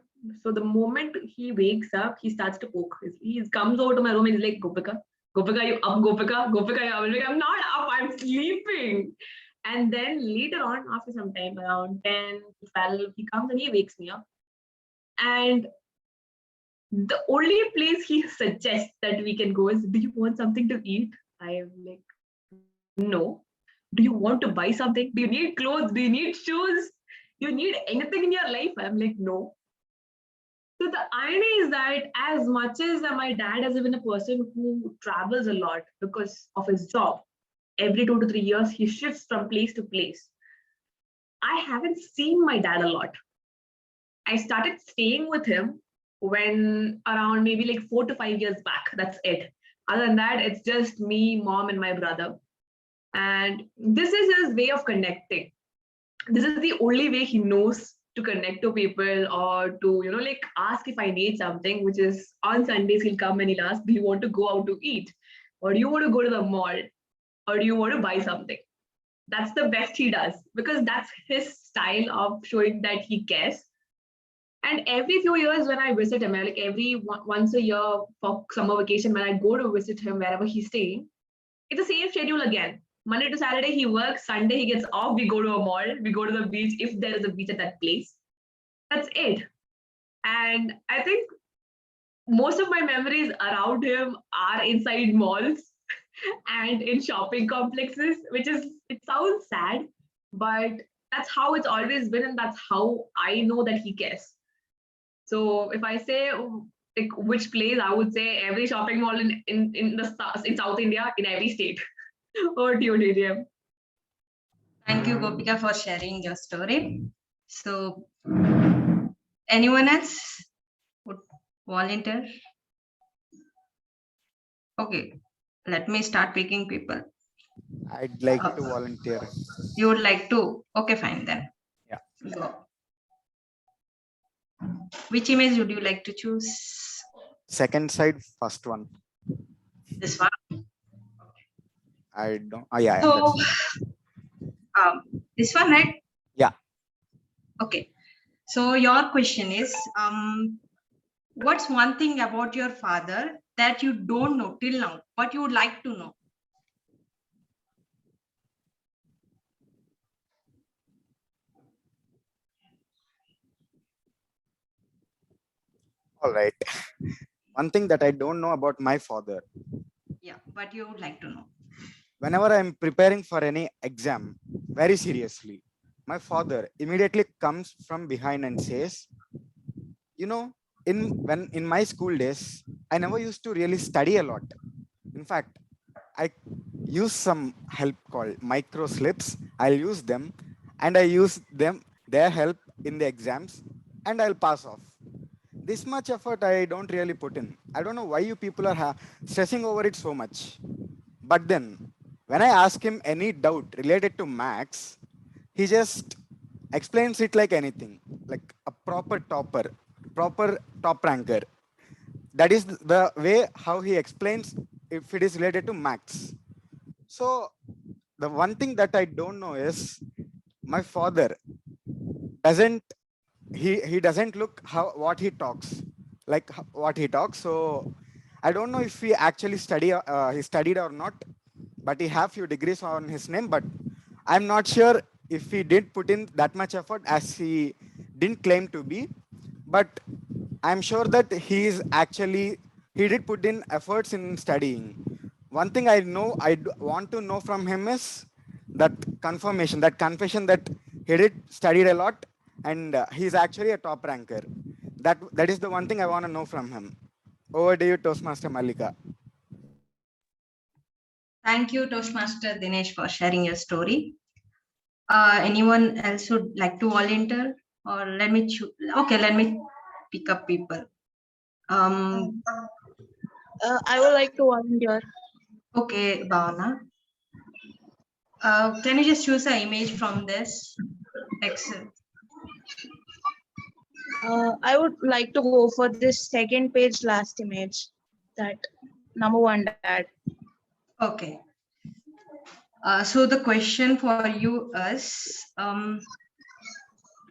Speaker 2: So the moment he wakes up, he starts to cook. He comes over to my room and he's like, Gopika, are you up? Gopika, you up? Like, I'm not up, I'm sleeping. And then later on, after some time, around 10, 12, he comes and he wakes me up. And the only place he suggests that we can go is, do you want something to eat? I am like, no. Do you want to buy something? Do you need clothes? Do you need shoes? You need anything in your life? I'm like, no. So the irony is that as much as my dad has been a person who travels a lot because of his job, every 2 to 3 years, he shifts from place to place. I haven't seen my dad a lot. I started staying with him when around maybe like 4 to 5 years back. That's it. Other than that, it's just me, mom, and my brother. And this is his way of connecting. This is the only way he knows to connect to people or to, like ask if I need something, which is on Sundays, he'll come and he'll ask, do you want to go out to eat? Or do you want to go to the mall? Or do you want to buy something? That's the best he does because that's his style of showing that he cares. And every few years when I visit him, like once a year for summer vacation, when I go to visit him wherever he's staying, it's the same schedule again. Monday to Saturday, he works. Sunday, he gets off. We go to a mall. We go to the beach if there is a beach at that place. That's it. And I think most of my memories around him are inside malls and in shopping complexes, it sounds sad, but that's how it's always been. And that's how I know that he cares. So if I say like which place, I would say every shopping mall in South India, in every state. Over to you, DDM.
Speaker 10: Thank you, Gopika, for sharing your story. So, anyone else would volunteer? Okay, let me start picking people.
Speaker 7: I'd like to volunteer.
Speaker 10: You would like to? Okay, fine then.
Speaker 7: Yeah.
Speaker 10: Go. Which image would you like to choose?
Speaker 7: Second side, first one.
Speaker 10: This one?
Speaker 7: I don't. Oh, yeah.
Speaker 10: So, this one, right?
Speaker 7: Yeah.
Speaker 10: Okay. So your question is, what's one thing about your father that you don't know till now, but you would like to know?
Speaker 7: All right. One thing that I don't know about my father.
Speaker 10: Yeah, but you would like to know.
Speaker 7: Whenever I'm preparing for any exam, very seriously, my father immediately comes from behind and says, in my school days, I never used to really study a lot. In fact, I use some help called micro slips. I'll use them and I use their help in the exams and I'll pass off. This much effort I don't really put in. I don't know why you people are stressing over it so much. But then when I ask him any doubt related to maths, he just explains it like anything, like a proper top ranker. That is the way how he explains if it is related to maths. So the one thing that I don't know is my father doesn't he doesn't look what he talks what he talks. So I don't know if he actually he studied or not, but he have few degrees on his name, but I'm not sure if he did put in that much effort as he didn't claim to be. But I'm sure that he did put in efforts in studying. One thing I want to know from him is that confession that he did studied a lot and he's actually a top ranker. That is the one thing I want to know from him. Over to you, Toastmaster Mallika.
Speaker 10: Thank you, Toastmaster Dinesh, for sharing your story. Anyone else would like to volunteer? Or let me choose. Okay, let me pick up people.
Speaker 11: I would like to volunteer.
Speaker 10: Okay, Bhavana. Can you just choose an image from this Excel?
Speaker 11: I would like to go for this second page last image, that number one dad.
Speaker 10: Okay. So the question for you is,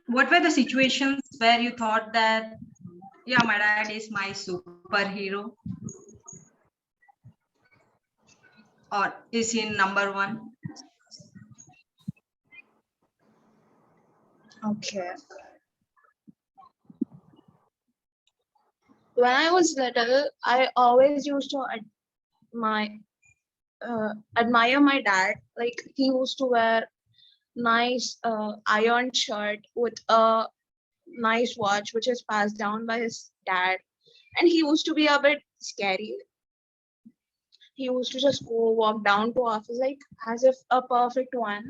Speaker 10: what were the situations where you thought that, yeah, my dad is my superhero? Or is he number one?
Speaker 11: Okay. When I was little, I always used to admire my dad. Like, he used to wear nice iron shirt with a nice watch, which is passed down by his dad. And he used to be a bit scary. He used to just go walk down to office like as if a perfect one,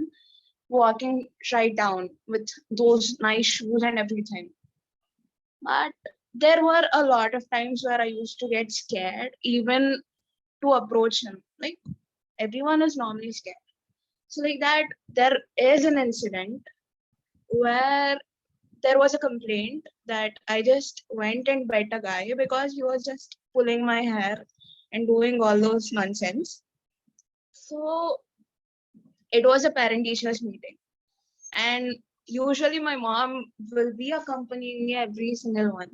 Speaker 11: walking right down with those nice shoes and everything. But there were a lot of times where I used to get scared even to approach him. Like everyone is normally scared. So like that, there is an incident where there was a complaint that I just went and bet a guy because he was just pulling my hair and doing all those nonsense. So it was a parent teachers meeting. And usually my mom will be accompanying me every single one.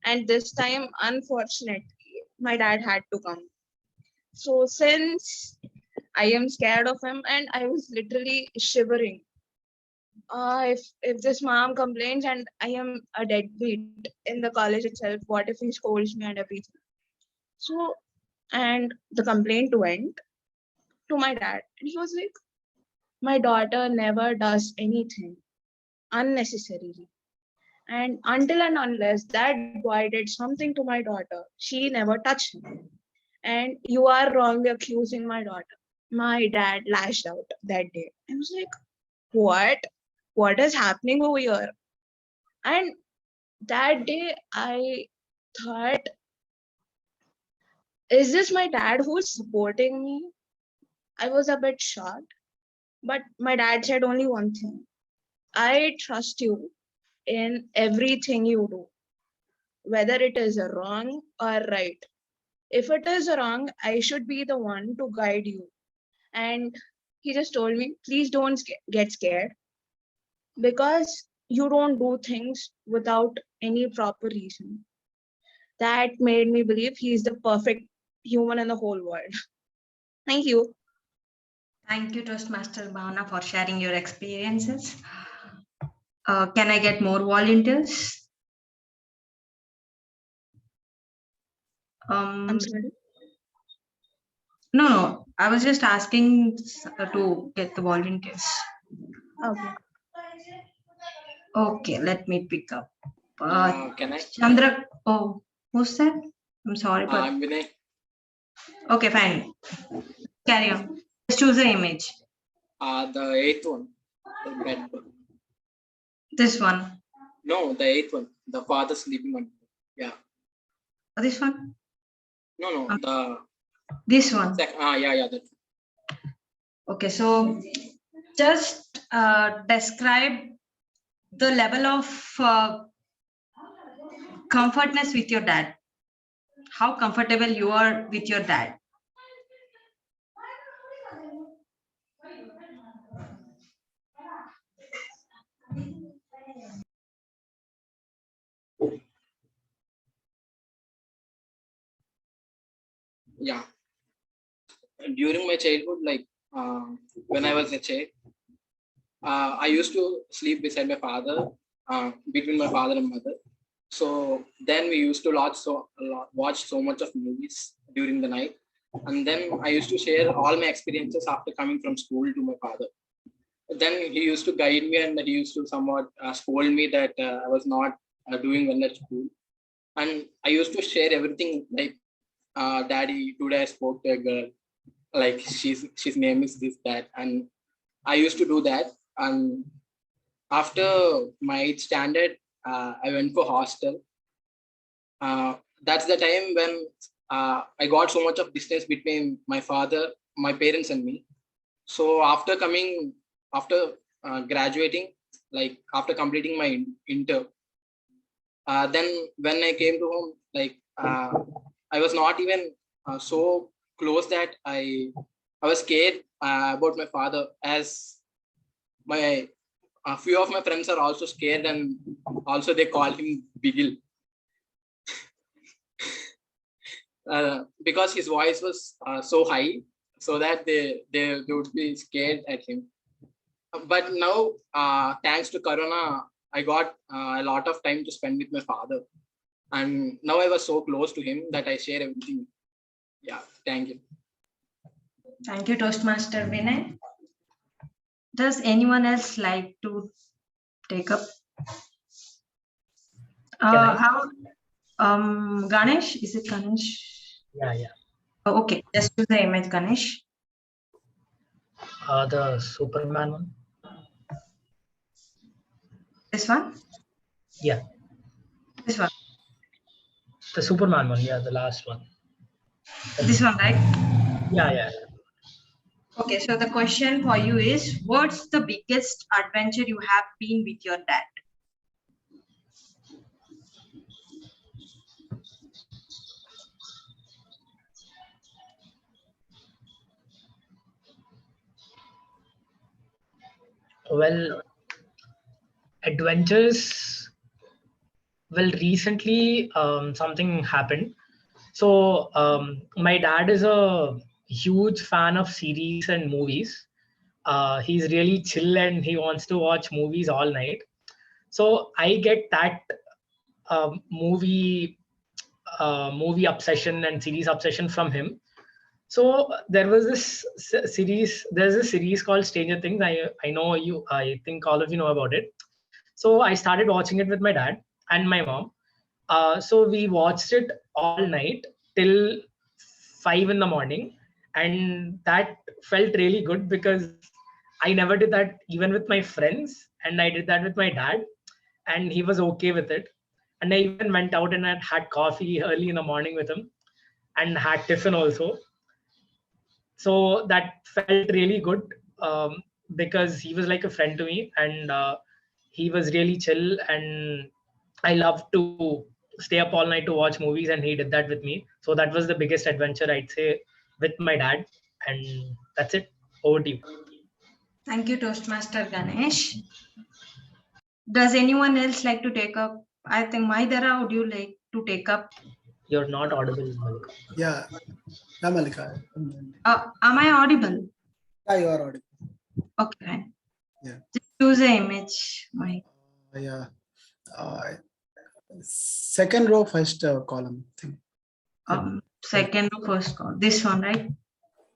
Speaker 11: And this time, unfortunately, my dad had to come. So since I am scared of him and I was literally shivering. If this mom complains and I am a deadbeat in the college itself, what if he scolds me and everything? So, and the complaint went to my dad. And he was like, my daughter never does anything unnecessarily. And until and unless that boy did something to my daughter, she never touched him. And you are wrongly accusing my daughter. My dad lashed out that day. I was like, what? What is happening over here? And that day I thought, is this my dad who's supporting me? I was a bit shocked, but my dad said only one thing. I trust you in everything you do, whether it is wrong or right. If it is wrong, I should be the one to guide you. And he just told me, please don't get scared because you don't do things without any proper reason. That made me believe he is the perfect human in the whole world. Thank you.
Speaker 10: Thank you, Toastmaster Bhavana, for sharing your experiences. Can I get more volunteers?
Speaker 11: I'm sorry.
Speaker 10: No, I was just asking to get the volunteers.
Speaker 11: Okay.
Speaker 10: Okay, let me pick up.
Speaker 6: Can I?
Speaker 10: Chandra, oh, who's that? I'm sorry, but
Speaker 6: I'm Vinay.
Speaker 10: okay, fine. Carry on. Just choose an image.
Speaker 6: The eighth one. The bed one.
Speaker 10: This one.
Speaker 6: No, the eighth one. The father sleeping on. Yeah.
Speaker 10: This one.
Speaker 6: No, the.
Speaker 10: This one.
Speaker 6: Yeah, that.
Speaker 10: Okay, so just describe the level of comfortness with your dad. How comfortable you are with your dad.
Speaker 6: Yeah. During my childhood, like when I was a child, I used to sleep beside my father, between my father and mother. So then we used to watch so much of movies during the night. And then I used to share all my experiences after coming from school to my father. Then he used to guide me and he used to somewhat scold me that I was not doing well at school. And I used to share everything like, Daddy, today I spoke to a girl, like she's name is this, that. And I used to do that. And after my 8th standard, I went for hostel. That's the time when I got so much of distance between my father, my parents and me. So after graduating, like after completing my inter, then when I came to home, like I was not even so close that I was scared about my father, as a few of my friends are also scared and also they call him Bigil. Because his voice was so high, so that they would be scared at him. But now, thanks to Corona, I got a lot of time to spend with my father. And now I was so close to him that I share everything. Yeah, thank you.
Speaker 10: Thank you, Toastmaster Vinay. Does anyone else like to take up?
Speaker 5: I?
Speaker 10: How Ganesh? Is it Ganesh?
Speaker 5: Yeah.
Speaker 10: Oh, okay, just to the image, Ganesh.
Speaker 5: The Superman one.
Speaker 10: This one?
Speaker 5: Yeah.
Speaker 10: This one.
Speaker 5: The Superman one. Yeah, the last one.
Speaker 10: This one, right?
Speaker 5: Yeah.
Speaker 10: Okay, so the question for you is, what's the biggest adventure you have been with your dad?
Speaker 5: Well, adventures. Well, recently something happened. So my dad is a huge fan of series and movies. He's really chill and he wants to watch movies all night. So I get that movie obsession and series obsession from him. So there was this series. There's a series called Stranger Things. I know you. I think all of you know about it. So I started watching it with my dad and my mom. So we watched it all night till 5 in the morning, and that felt really good because I never did that even with my friends, and I did that with my dad, and he was okay with it. And I even went out and had coffee early in the morning with him, and had tiffin also. So that felt really good because he was like a friend to me, and he was really chill, and I love to stay up all night to watch movies, and he did that with me. So that was the biggest adventure, I'd say, with my dad. And that's it. Over to you.
Speaker 10: Thank you, Toastmaster Ganesh. Does anyone else like to take up? I think Maidara, would you like to take up?
Speaker 5: You're not audible, Mallika.
Speaker 1: Yeah, Mallika.
Speaker 10: Am I audible?
Speaker 1: Yeah, you are audible.
Speaker 10: Okay, fine.
Speaker 1: Yeah.
Speaker 10: Just choose an image, Mike.
Speaker 1: Yeah. Second row, first column thing.
Speaker 10: Second row, first column. This one, right?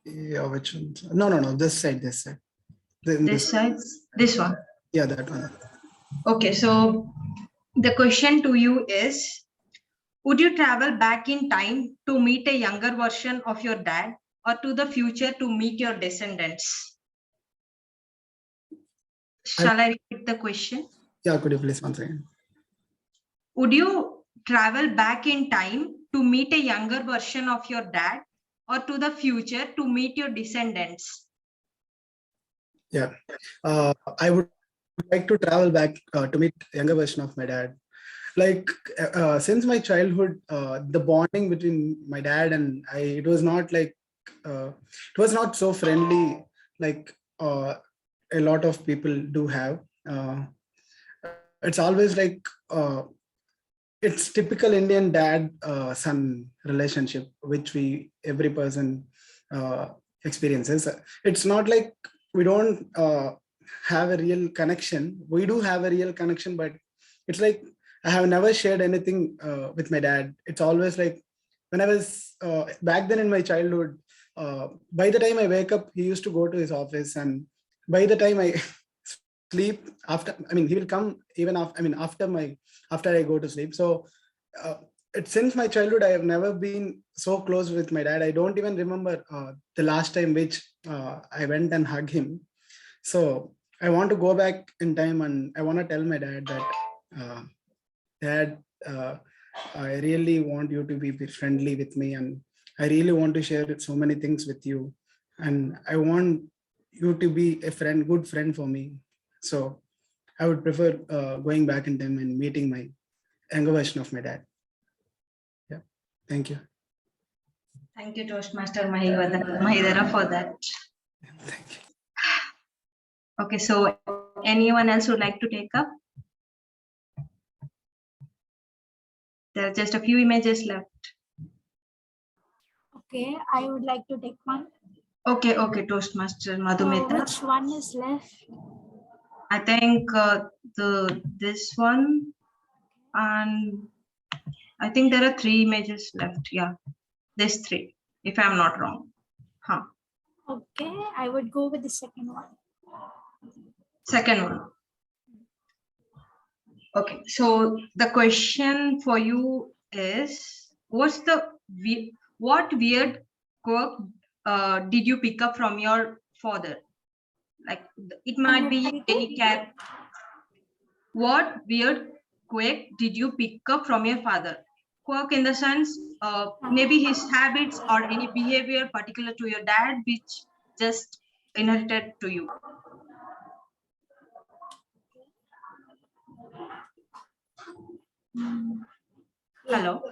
Speaker 1: Yeah, which one? No. This side.
Speaker 10: This side. This one.
Speaker 1: Yeah, that one.
Speaker 10: Okay, so the question to you is, would you travel back in time to meet a younger version of your dad, or to the future to meet your descendants? Shall I repeat the question?
Speaker 1: Yeah, could you please once again?
Speaker 10: Would you travel back in time to meet a younger version of your dad, or to the future to meet your descendants?
Speaker 1: Yeah, I would like to travel back to meet younger version of my dad. Like since my childhood, the bonding between my dad and I, it was not like it was not so friendly like a lot of people do have. It's always like it's typical Indian dad son relationship, which every person experiences. It's not like we don't have a real connection. We do have a real connection, but it's like I have never shared anything with my dad. It's always like when I was back then in my childhood, by the time I wake up, he used to go to his office, and by the time I sleep, he will come even after I go to sleep. So since my childhood, I have never been so close with my dad. I don't even remember the last time which I went and hugged him. So I want to go back in time, and I want to tell my dad that, Dad, I really want you to be friendly with me, and I really want to share so many things with you, and I want you to be a good friend for me. So I would prefer going back in time and meeting my younger version of my dad. Yeah, thank you.
Speaker 10: Thank you, Toastmaster Mahidara, for that.
Speaker 1: Thank you.
Speaker 10: Okay, so anyone else would like to take up? There are just a few images left.
Speaker 8: Okay, I would like to take one.
Speaker 10: Okay, Toastmaster Madhumitha.
Speaker 8: Which one is left?
Speaker 10: I think this one, and I think there are 3 images left. Yeah, there's 3, if I'm not wrong.
Speaker 8: Okay, I would go with the second one.
Speaker 10: Second one. Okay, so the question for you is, what weird quirk did you pick up from your father? Like it might be any cat. What weird quirk did you pick up from your father? Quirk in the sense, maybe his habits or any behavior particular to your dad, which just inherited to you. Hello.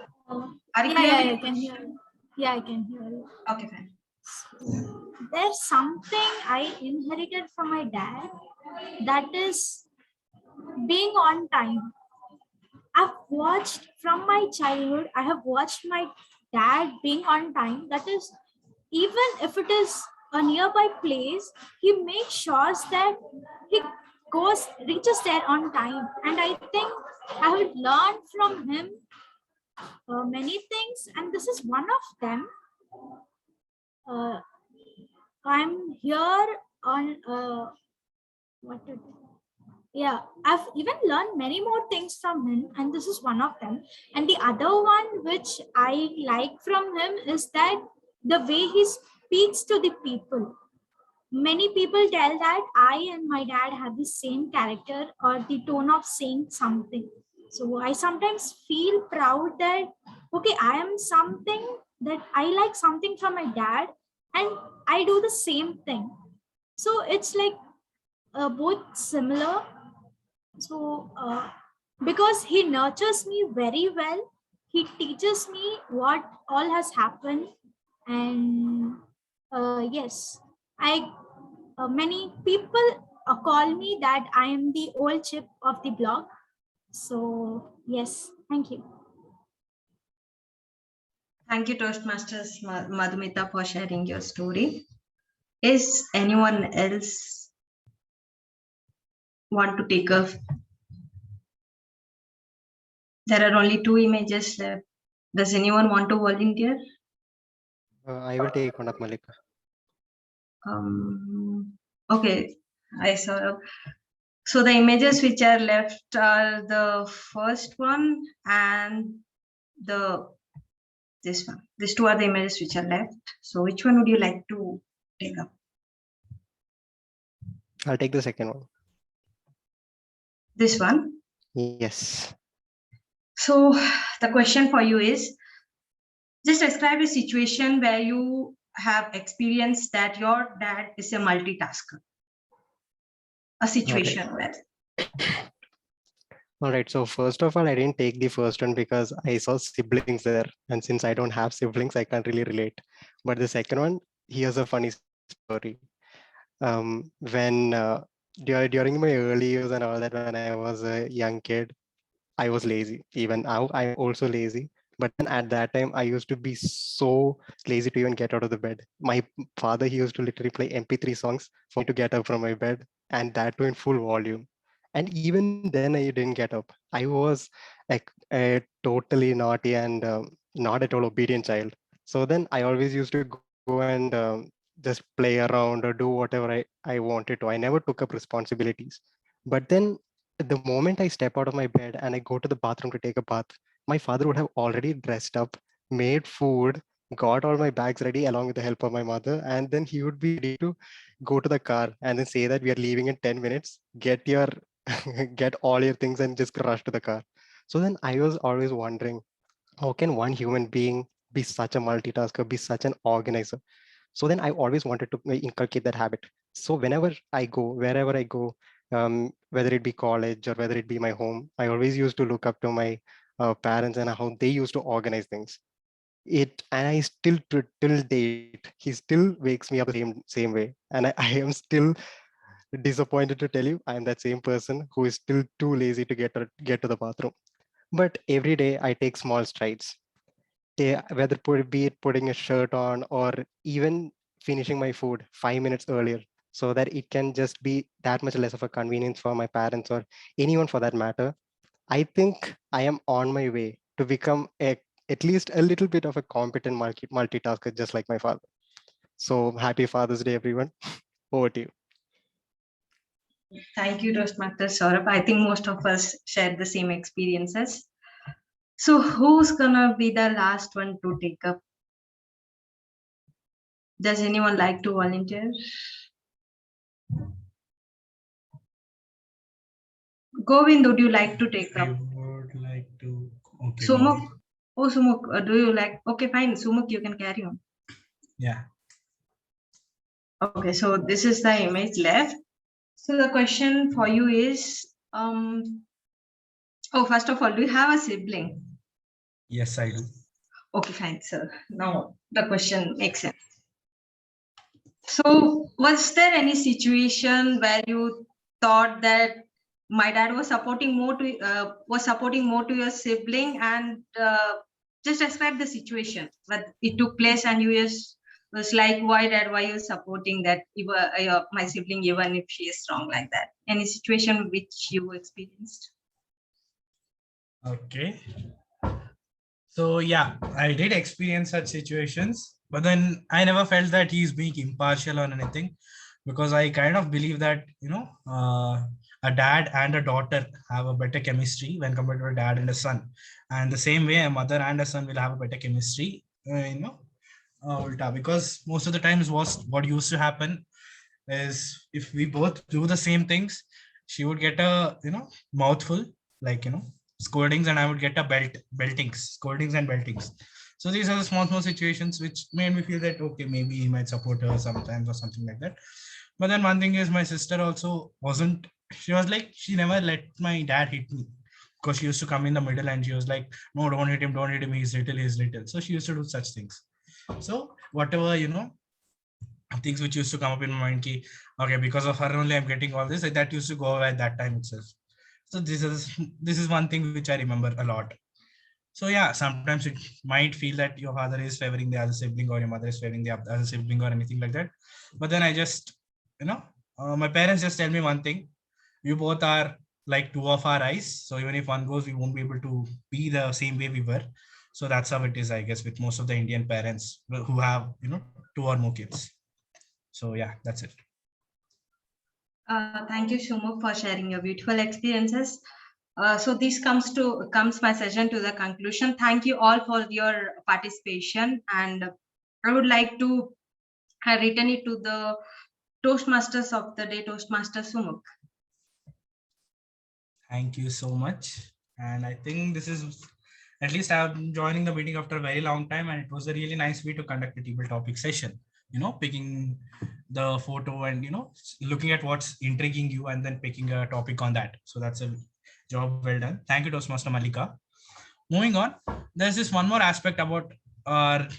Speaker 10: Are you clear?
Speaker 8: Yeah, I can hear you. Yeah, I can hear you.
Speaker 10: Okay, fine.
Speaker 8: There's something I inherited from my dad, that is being on time. I've watched from my childhood, I have watched my dad being on time. That is, even if it is a nearby place, he makes sure that he reaches there on time. And I think I would learn from him many things, and this is one of them. I'm here on I've even learned many more things from him, and this is one of them. And the other one which I like from him is that the way he speaks to the people. Many people tell that I and my dad have the same character or the tone of saying something. So I sometimes feel proud that, okay, I am something that I like something from my dad and I do the same thing. So it's like both similar. So because he nurtures me very well, he teaches me what all has happened. And yes, many people call me that I am the old chip of the block. So yes, thank you.
Speaker 10: Thank you, Toastmasters Madhumitha, for sharing your story. Is anyone else want to take a? There are only 2 images left. Does anyone want to volunteer?
Speaker 12: I will take one up, Mallika.
Speaker 10: Okay, I saw. So the images which are left are the first one and this one. These 2 are the images which are left. So which one would you like to take up?
Speaker 12: I'll take the second one.
Speaker 10: This one?
Speaker 12: Yes.
Speaker 10: So the question for you is, just describe a situation where you have experienced that your dad is a multitasker. A situation where.
Speaker 12: All right. So first of all, I didn't take the first one because I saw siblings there. And since I don't have siblings, I can't really relate. But the second one, here's a funny story. When during my early years and all that, when I was a young kid, I was lazy. Even now, I'm also lazy. But then at that time, I used to be so lazy to even get out of the bed. My father, he used to literally play MP3 songs for me to get up from my bed, and that too in full volume. And even then, I didn't get up. I was like a totally naughty and not at all obedient child. So then I always used to go and just play around or do whatever I wanted to. I never took up responsibilities. But then the moment I step out of my bed and I go to the bathroom to take a bath, my father would have already dressed up, made food, got all my bags ready along with the help of my mother, and then he would be ready to go to the car and then say that we are leaving in 10 minutes. Get your get all your things and just rush to the car. So then I was always wondering, how can one human being be such a multitasker, be such an organizer? So then I always wanted to inculcate that habit. So whenever I go, wherever I go, whether it be college or whether it be my home, I always used to look up to my parents and how they used to organize things. And I still till date, he still wakes me up the same way, and I am still disappointed to tell you I am that same person who is still too lazy to get to the bathroom. But every day I take small strides. Whether be it putting a shirt on or even finishing my food 5 minutes earlier, so that it can just be that much less of a convenience for my parents or anyone for that matter. I think I am on my way to become at least a little bit of a competent multitasker, just like my father. So happy Father's Day, everyone. Over to you.
Speaker 10: Thank you, Toastmaster Saurabh. I think most of us shared the same experiences. So who's gonna be the last one to take up? Does anyone like to volunteer? Govind, would you like to take
Speaker 4: I
Speaker 10: up?
Speaker 4: would like to. Okay,
Speaker 10: Sumukh?
Speaker 4: maybe.
Speaker 10: Oh, Sumukh, do you like? Okay, fine. Sumukh, you can carry on.
Speaker 4: Yeah.
Speaker 10: Okay, so this is the image left. So the question for you is, first of all, do you have a sibling?
Speaker 4: Yes, I do.
Speaker 10: Okay, fine, sir. Now the question makes sense. So was there any situation where you thought that my dad was supporting more to your sibling, and just describe the situation that it took place, and you was like, why dad, why you supporting that my sibling even if she is strong like that? Any situation which you experienced?
Speaker 4: Okay. So yeah, I did experience such situations, but then I never felt that he's being impartial or anything, because I kind of believe that, a dad and a daughter have a better chemistry when compared to a dad and a son. And the same way, a mother and a son will have a better chemistry, ulta, because most of the times what used to happen is, if we both do the same things, she would get a, mouthful, like, scoldings, and I would get a beltings, scoldings and beltings. So these are the small situations which made me feel that, okay, maybe he might support her sometimes or something like that. But then one thing is, my sister also wasn't, she was like, she never let my dad hit me, because she used to come in the middle and she was like, no, don't hit him, he's little. So she used to do such things. So whatever, things which used to come up in my mind, ki, okay, because of her only I'm getting all this, like, that used to go away at that time itself. So this is one thing which I remember a lot. So yeah, sometimes it might feel that your father is favoring the other sibling, or your mother is favoring the other sibling, or anything like that. But then I just, my parents just tell me one thing: you both are like two of our eyes. So even if one goes, we won't be able to be the same way we were. So that's how it is, I guess, with most of the Indian parents who have, two or more kids. So yeah, that's it.
Speaker 10: Thank you, Sumukh, for sharing your beautiful experiences. So this comes my session to the conclusion. Thank you all for your participation, and I would like to return it to the Toastmasters of the day, Toastmaster Sumukh.
Speaker 4: Thank you so much. And I think this is, at least I'm joining the meeting after a very long time, and it was a really nice way to conduct a table topic session, picking the photo and, looking at what's intriguing you and then picking a topic on that. So that's a job well done. Thank you, Toastmaster Mallika. Moving on, there's this one more aspect about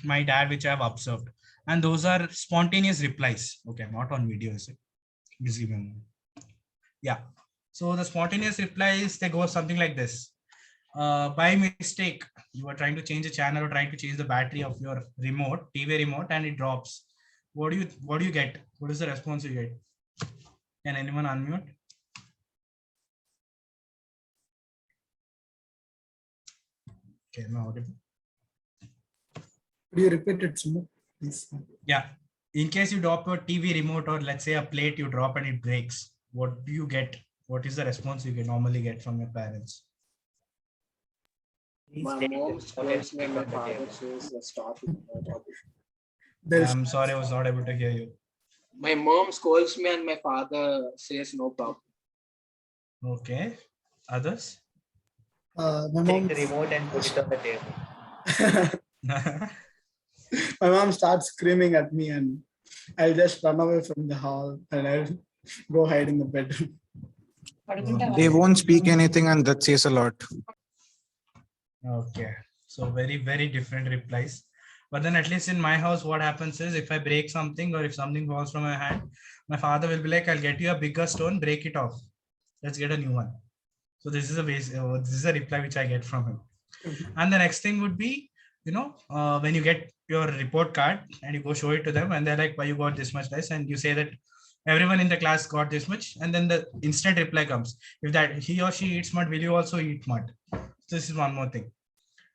Speaker 4: my dad, which I've observed, and those are spontaneous replies. Okay, not on video, is it? Busy one. Yeah. So the spontaneous replies, they go something like this. By mistake, you are trying to change a channel or trying to change the battery of your remote, TV remote, and it drops. What do you get? What is the response you get? Can anyone unmute? Okay, no.
Speaker 1: Could you repeat it, Sumukh, please?
Speaker 4: Yeah. In case you drop your TV remote, or let's say a plate you drop and it breaks, what do you get? What is the response you normally get from your parents?
Speaker 13: My mom scolds me and my father says, stop it.
Speaker 4: I'm sorry, I was not able to hear you.
Speaker 6: My mom scolds me and my father says no problem.
Speaker 4: Okay. Others?
Speaker 1: My mom...
Speaker 13: Take the remote and put it on the table.
Speaker 1: My mom starts screaming at me, and I'll just run away from the hall and I'll go hide in the bedroom.
Speaker 14: They won't speak anything, and that says a lot.
Speaker 4: Okay. So very, very different replies. But then at least in my house, what happens is, if I break something or if something falls from my hand, my father will be like, I'll get you a bigger stone, break it off. Let's get a new one. So this is a reply which I get from him. And the next thing would be, when you get your report card and you go show it to them, and they're like, why you got this much less? And you say that everyone in the class got this much. And then the instant reply comes, if that he or she eats mud, will you also eat mud? So this is one more thing.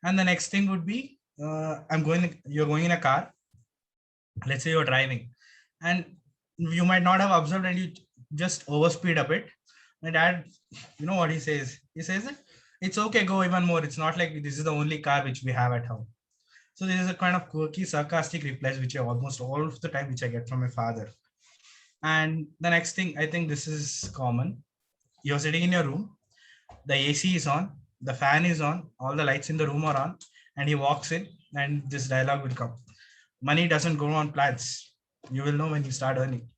Speaker 4: And the next thing would be, you're going in a car. Let's say you're driving, and you might not have observed, and you just overspeed a bit. My dad, you know what he says? He says, it's okay, go even more. It's not like this is the only car which we have at home. So this is a kind of quirky, sarcastic replies which I almost all of the time which I get from my father. And the next thing, I think this is common. You're sitting in your room, the AC is on, the fan is on, all the lights in the room are on, and he walks in and this dialogue will come. Money doesn't grow on plants. You will know when you start earning.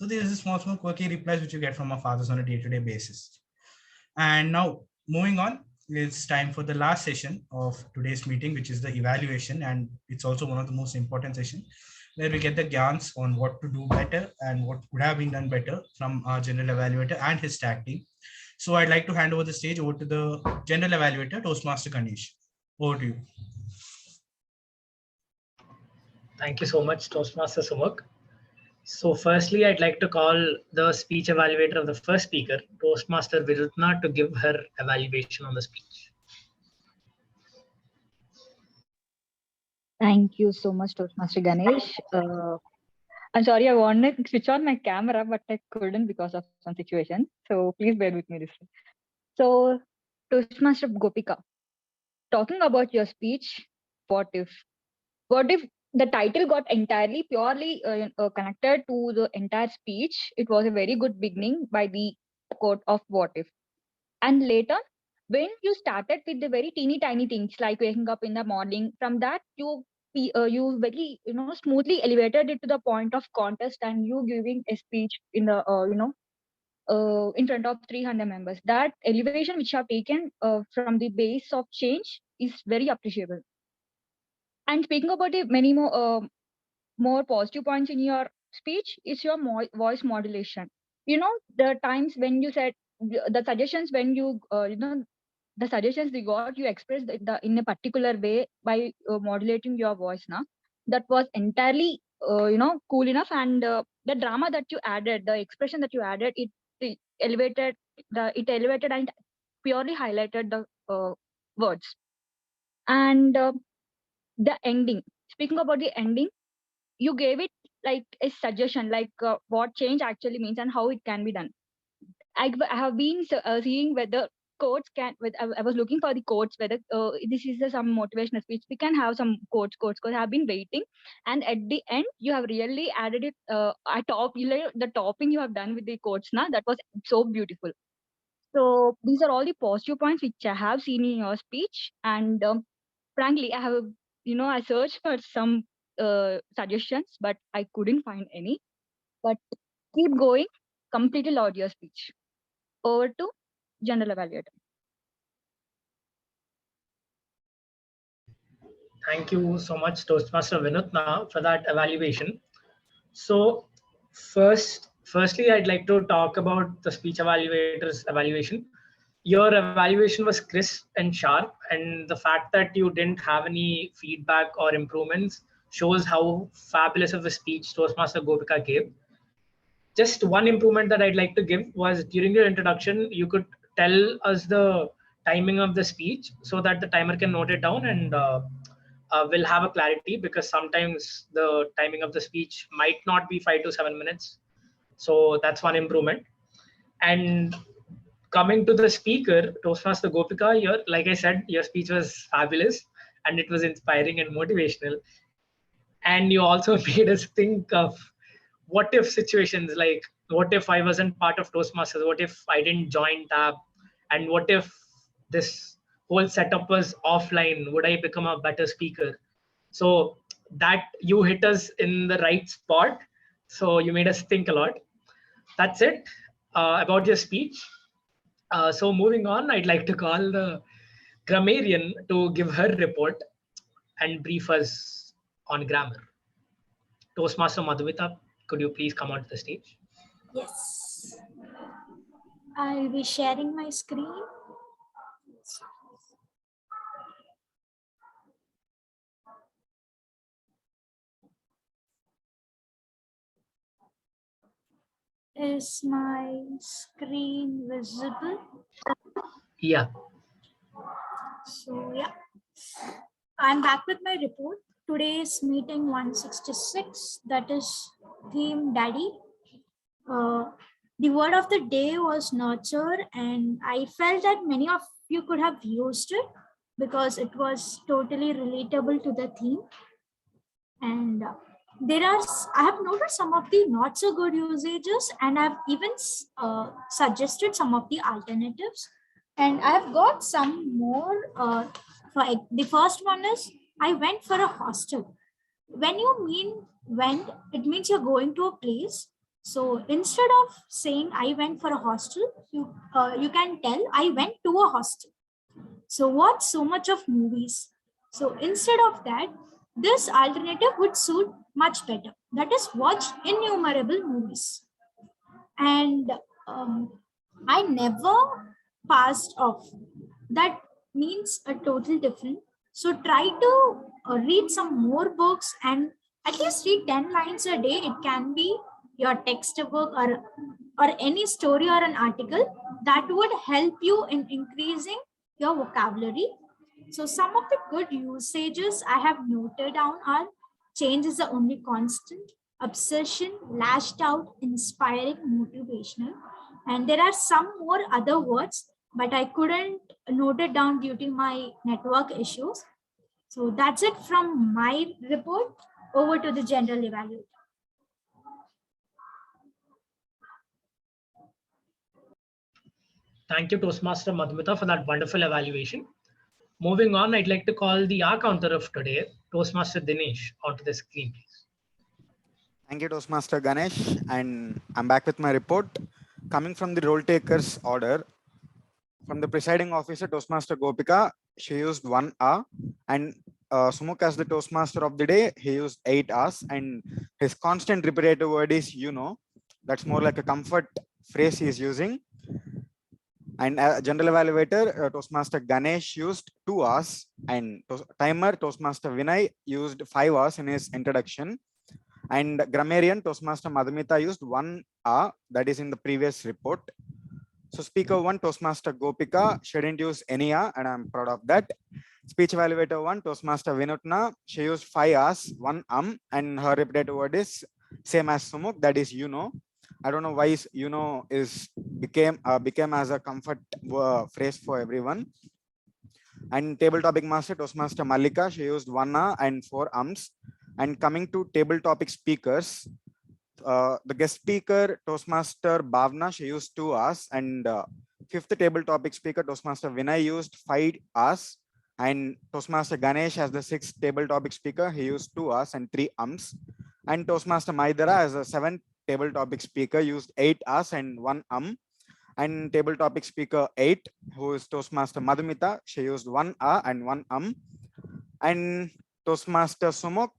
Speaker 4: So there is a small quirky replies which you get from our fathers on a day-to-day basis. And now moving on, it's time for the last session of today's meeting, which is the evaluation. And it's also one of the most important sessions where we get the gyans on what to do better and what could have been done better from our general evaluator and his tag team. So I'd like to hand over the stage over to the general evaluator, Toastmaster Ganesh. Over to you.
Speaker 5: Thank you so much, Toastmaster Sumukh. So firstly, I'd like to call the speech evaluator of the first speaker, Toastmaster Vinuthna, to give her evaluation on the speech.
Speaker 9: Thank you so much, Toastmaster Ganesh. I'm sorry, I wanted to switch on my camera, but I couldn't because of some situations. So please bear with me this. So, Toastmaster Gopika, talking about your speech, what if the title got entirely purely connected to the entire speech? It was a very good beginning by the quote of what if. And later, when you started with the very teeny tiny things like waking up in the morning, from that you very smoothly elevated it to the point of contest and you giving a speech in the in front of 300 members. That elevation which you have taken from the base of change is very appreciable. And speaking about the many more positive points in your speech is your voice modulation. The times when you said the suggestions when you the suggestions they got, you expressed in a particular way by modulating your voice. Now that was entirely cool enough, and the drama that you added, the expression that you added, it elevated and purely highlighted the words. And the ending, speaking about the ending, you gave it like a suggestion, like what change actually means and how it can be done. I have been seeing whether quotes can. I was looking for the quotes whether this is some motivational speech. We can have some quotes. Because I have been waiting, and at the end, you have really added it. The topping you have done with the quotes. Now that was so beautiful. So these are all the positive points which I have seen in your speech, and frankly, I have I searched for some suggestions, but I couldn't find any. But keep going. Completely loved your speech. Over to general evaluator.
Speaker 5: Thank you so much, Toastmaster Vinuthna, for that evaluation. So firstly, I'd like to talk about the speech evaluator's evaluation. Your evaluation was crisp and sharp, and the fact that you didn't have any feedback or improvements shows how fabulous of a speech Toastmaster Gopika gave. Just one improvement that I'd like to give was during your introduction, you could tell us the timing of the speech so that the timer can note it down, and we'll have a clarity, because sometimes the timing of the speech might not be 5 to 7 minutes. So that's one improvement. And coming to the speaker, Toastmaster Gopika, like I said, your speech was fabulous and it was inspiring and motivational. And you also made us think of what if situations, like what if I wasn't part of Toastmasters? What if I didn't join Tab? And what if this whole setup was offline? Would I become a better speaker? So that you hit us in the right spot. So you made us think a lot. That's it about your speech. So moving on, I'd like to call the Grammarian to give her report and brief us on grammar. Toastmaster Madhumitha, could you please come onto the stage?
Speaker 8: Yes. I'll be sharing my screen. Is my screen visible?
Speaker 5: Yeah.
Speaker 8: So yeah, I'm back with my report. Today's meeting 166, that is theme Daddy. The word of the day was nurture, and I felt that many of you could have used it because it was totally relatable to the theme. And I have noted some of the not so good usages, and I've even suggested some of the alternatives. And I have got some more. The first one is I went for a hostel. When you mean went, it means you're going to a place. So instead of saying I went for a hostel, you can tell I went to a hostel. So what's so much of movies? So instead of that, this alternative would suit much better. That is, watch innumerable movies. And I never passed off. That means a total different. So try to read some more books and at least read 10 lines a day. It can be your textbook or any story or an article that would help you in increasing your vocabulary. So some of the good usages I have noted down are change is the only constant, obsession, lashed out, inspiring, motivational. And there are some more other words, but I couldn't note it down due to my network issues. So that's it from my report. Over to the general evaluator.
Speaker 5: Thank you, Toastmaster Madhumitha, for that wonderful evaluation. Moving on, I'd like to call the R counter of today, Toastmaster Dinesh, onto the screen, please.
Speaker 7: Thank you, Toastmaster Ganesh. And I'm back with my report. Coming from the role takers order, from the presiding officer, Toastmaster Gopika, she used 1 hour. And Sumukh, as the Toastmaster of the day, he used 8 hours. And his constant repetitive word is, you know, that's more like a comfort phrase he is using. And general evaluator, Toastmaster Ganesh used 2 hours. And timer, Toastmaster Vinay used 5 hours in his introduction. And Grammarian, Toastmaster Madhumitha used 1 hour, that is in the previous report. So speaker 1, Toastmaster Gopika, she didn't use any hour, and I'm proud of that. Speech evaluator 1, Toastmaster Vinuthna, she used 5 hours, 1 and her repetitive word is same as Sumukh, that is you know. I don't know why you know became as a comfort phrase for everyone. And table topic master, Toastmaster Mallika, she used 1 hour and 4 And coming to table topic speakers, the guest speaker, Toastmaster Bhavna, she used 2 hours. And fifth table topic speaker, Toastmaster Vinay, used 5 hours. And Toastmaster Ganesh, as the sixth table topic speaker, he used 2 hours and 3 And Toastmaster Maidara, as the seventh table topic speaker, used 8 hours and 1 And table topic speaker 8, who is Toastmaster Madhumitha, she used 1 hour and 1 And Toastmaster Sumukh,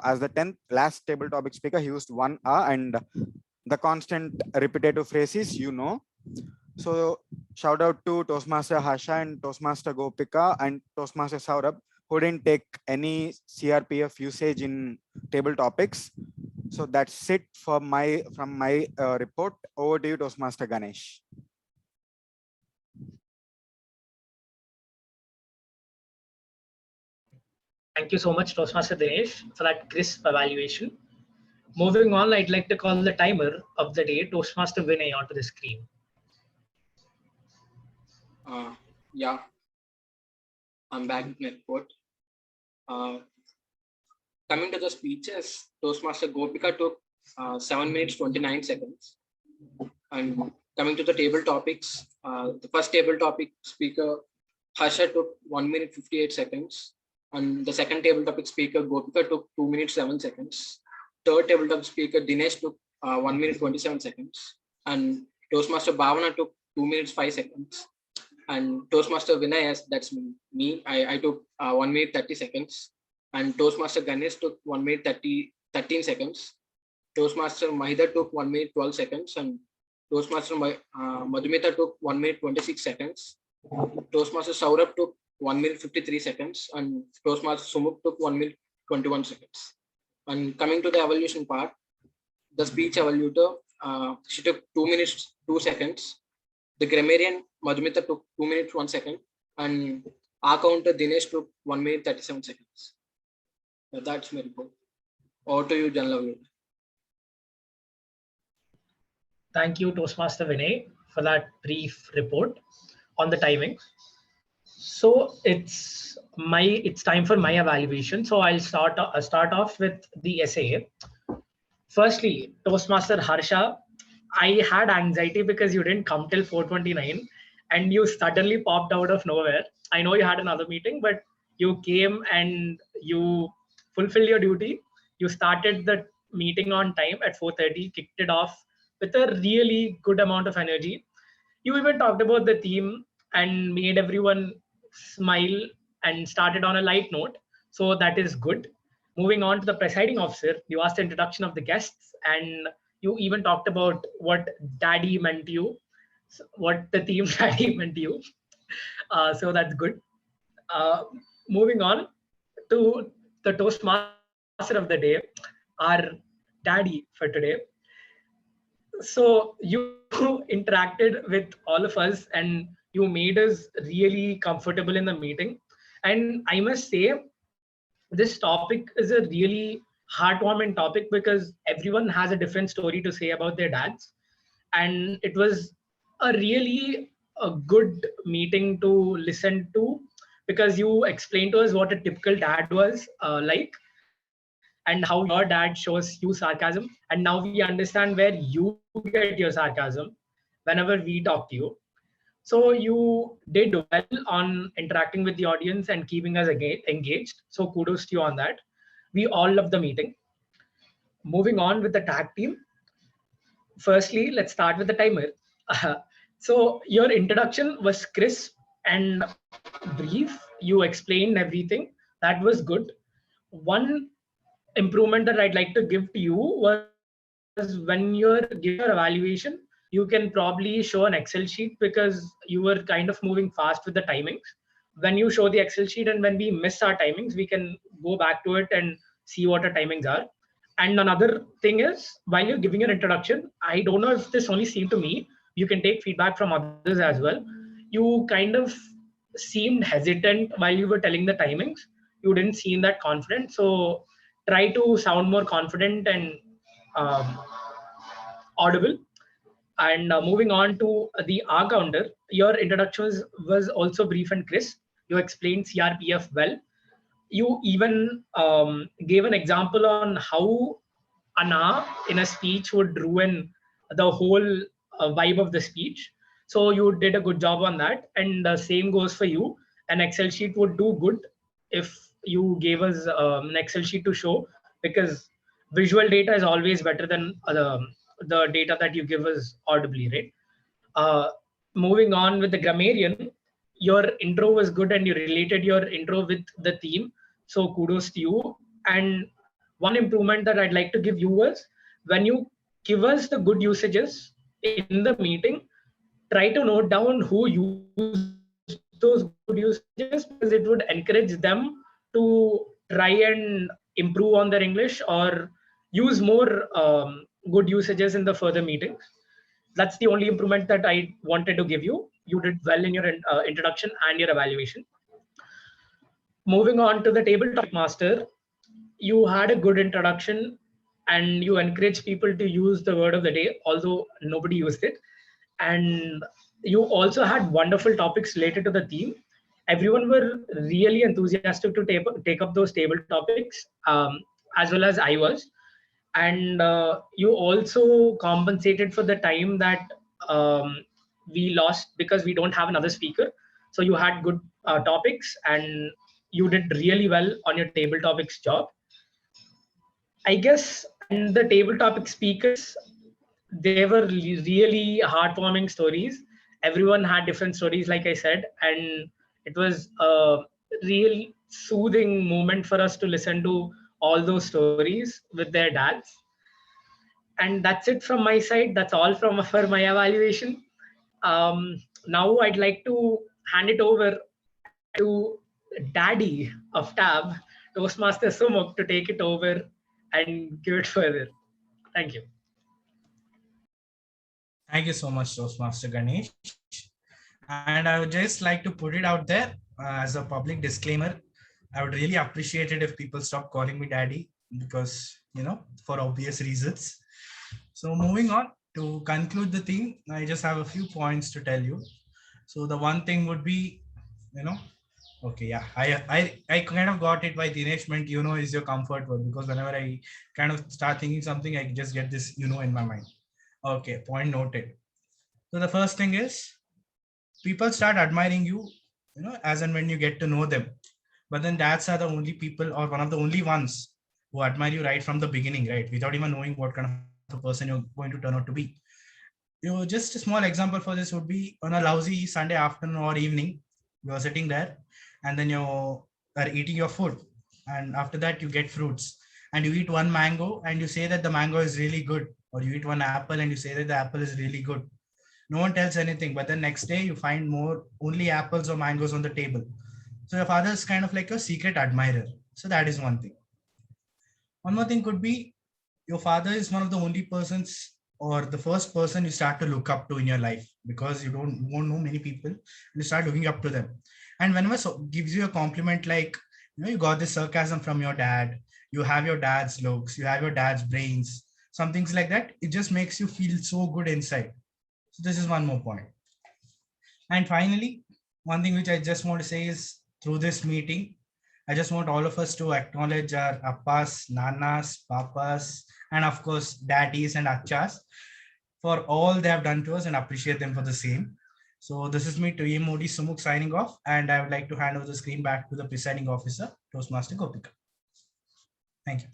Speaker 7: as the 10th last table topic speaker, he used 1 hour, and the constant repetitive phrase is you know. So shout out to Toastmaster Harsha and Toastmaster Gopika and Toastmaster Saurabh, who didn't take any CRPF usage in table topics. So that's it for from my report. Over to you, Toastmaster Ganesh.
Speaker 5: Thank you so much, Toastmaster Dinesh, for that crisp evaluation. Moving on, I'd like to call the timer of the day, Toastmaster Vinay, onto the screen.
Speaker 6: Yeah, I'm back with my report. Coming to the speeches, Toastmaster Gopika took 7 minutes 29 seconds. And coming to the table topics, the first table topic speaker, Harsha, took 1 minute 58 seconds. And the second table topic speaker, Gopika, took 2 minutes 7 seconds. Third table topic speaker, Dinesh, took 1 minute 27 seconds. And Toastmaster Bhavana took 2 minutes 5 seconds. And Toastmaster Vinay S, that's me, I took 1 minute 30 seconds. And Toastmaster Ganesh took 1 minute 13 seconds. Toastmaster Mahida took 1 minute 12 seconds. And Toastmaster Madhumitha took 1 minute 26 seconds. Toastmaster Saurabh took 1 minute 53 seconds. And Toastmaster Sumukh took 1 minute 21 seconds. And coming to the evaluation part, the speech evaluator, she took 2 minutes 2 seconds. The grammarian, Madhumitha, took 2 minutes 1 second. And our counter, Dinesh, took 1 minute 37 seconds. That's my report. Over to you, General Evaluator.
Speaker 5: thank you, Toastmaster Vinay, for that brief report on the timings. So it's time for my evaluation. So I'll start off with the essay. Firstly, Toastmaster Harsha, I had anxiety because you didn't come till 4:29 and you suddenly popped out of nowhere. I know you had another meeting, but you came and you fulfilled your duty. You started the meeting on time at 4:30, kicked it off with a really good amount of energy. You even talked about the theme and made everyone smile and started on a light note. So that is good. Moving on to the presiding officer, you asked the introduction of the guests and you even talked about what daddy meant to you, what the theme daddy meant to you. So that's good. Uh, Moving on to the Toastmaster of the day, our daddy for today. So you interacted with all of us and you made us really comfortable in the meeting. And I must say, this topic is a really heartwarming topic because everyone has a different story to say about their dads. And it was a really a good meeting to listen to because you explained to us what a typical dad was like and how your dad shows you sarcasm. And now we understand where you get your sarcasm whenever we talk to you. So you did well on interacting with the audience and keeping us engaged. So kudos to you on that. We all love the meeting. Moving on with the tag team. Firstly, let's start with the timer. So your introduction was crisp and brief. You explained everything. That was good. One improvement that I'd like to give to you was when you're giving your evaluation, you can probably show an Excel sheet because you were kind of moving fast with the timings. When you show the Excel sheet and when we miss our timings, we can go back to it and see what our timings are. And another thing is, while you're giving your introduction, I don't know if this only seemed to me, you can take feedback from others as well. You kind of seemed hesitant while you were telling the timings. You didn't seem that confident. So try to sound more confident and um, audible. And moving on to the R counter, your introduction was also brief and crisp. You explained CRPF well. You even gave an example on how an R in a speech would ruin the whole vibe of the speech. So you did a good job on that. And the same goes for you. An Excel sheet would do good if you gave us an Excel sheet to show, because visual data is always better than the data that you give us audibly, right? Moving on with the grammarian, your intro was good and you related your intro with the theme. So kudos to you. And one improvement that I'd like to give you was when you give us the good usages in the meeting, try to note down who used those good usages because it would encourage them to try and improve on their English or use more good usages in the further meetings. That's the only improvement that I wanted to give you. You did well in your introduction and your evaluation. Moving on to the table topic master, you had a good introduction and you encouraged people to use the word of the day, although nobody used it. And you also had wonderful topics related to the theme. Everyone were really enthusiastic to take up those table topics, as well as I was. And you also compensated for the time that we lost because we don't have another speaker. So you had good topics and you did really well on your table topics job, I guess. And the table topic speakers, they were really heartwarming stories. Everyone had different stories, like I said, and it was a real soothing moment for us to listen to all those stories with their dads. And that's it from my side. That's all from for my evaluation. Now I'd like to hand it over to Daddy of Tab, Toastmaster Sumukh, to take it over and give it further. Thank you.
Speaker 4: Thank you so much, Toastmaster Ganesh. And I would just like to put it out there as a public disclaimer. I would really appreciate it if people stop calling me daddy because, for obvious reasons. So moving on to conclude the thing, I just have a few points to tell you. So the one thing would be, okay, yeah, I kind of got it why Dinesh meant, is your comfort word, because whenever I kind of start thinking something, I just get this, in my mind. Okay, point noted. So the first thing is, people start admiring you, as and when you get to know them. But then dads are the only people, or one of the only ones, who admire you right from the beginning, right? Without even knowing what kind of a person you're going to turn out to be. Just a small example for this would be on a lousy Sunday afternoon or evening, you're sitting there and then you are eating your food. And after that, you get fruits and you eat one mango and you say that the mango is really good. Or you eat one apple and you say that the apple is really good. No one tells anything, but then next day you find only apples or mangoes on the table. So your father is kind of like your secret admirer. So that is one thing. One more thing could be, your father is one of the only persons or the first person you start to look up to in your life, because you won't know many people and you start looking up to them. And whenever gives you a compliment like, you got this sarcasm from your dad, you have your dad's looks, you have your dad's brains, some things like that, it just makes you feel so good inside. So this is one more point. And finally, one thing which I just want to say is, through this meeting, I just want all of us to acknowledge our appas, nanas, papas, and of course, daddies and achas for all they have done to us and appreciate them for the same. So this is me, TMoD Sumukh, signing off, and I would like to hand over the screen back to the presiding officer, Toastmaster Gopika. Thank you.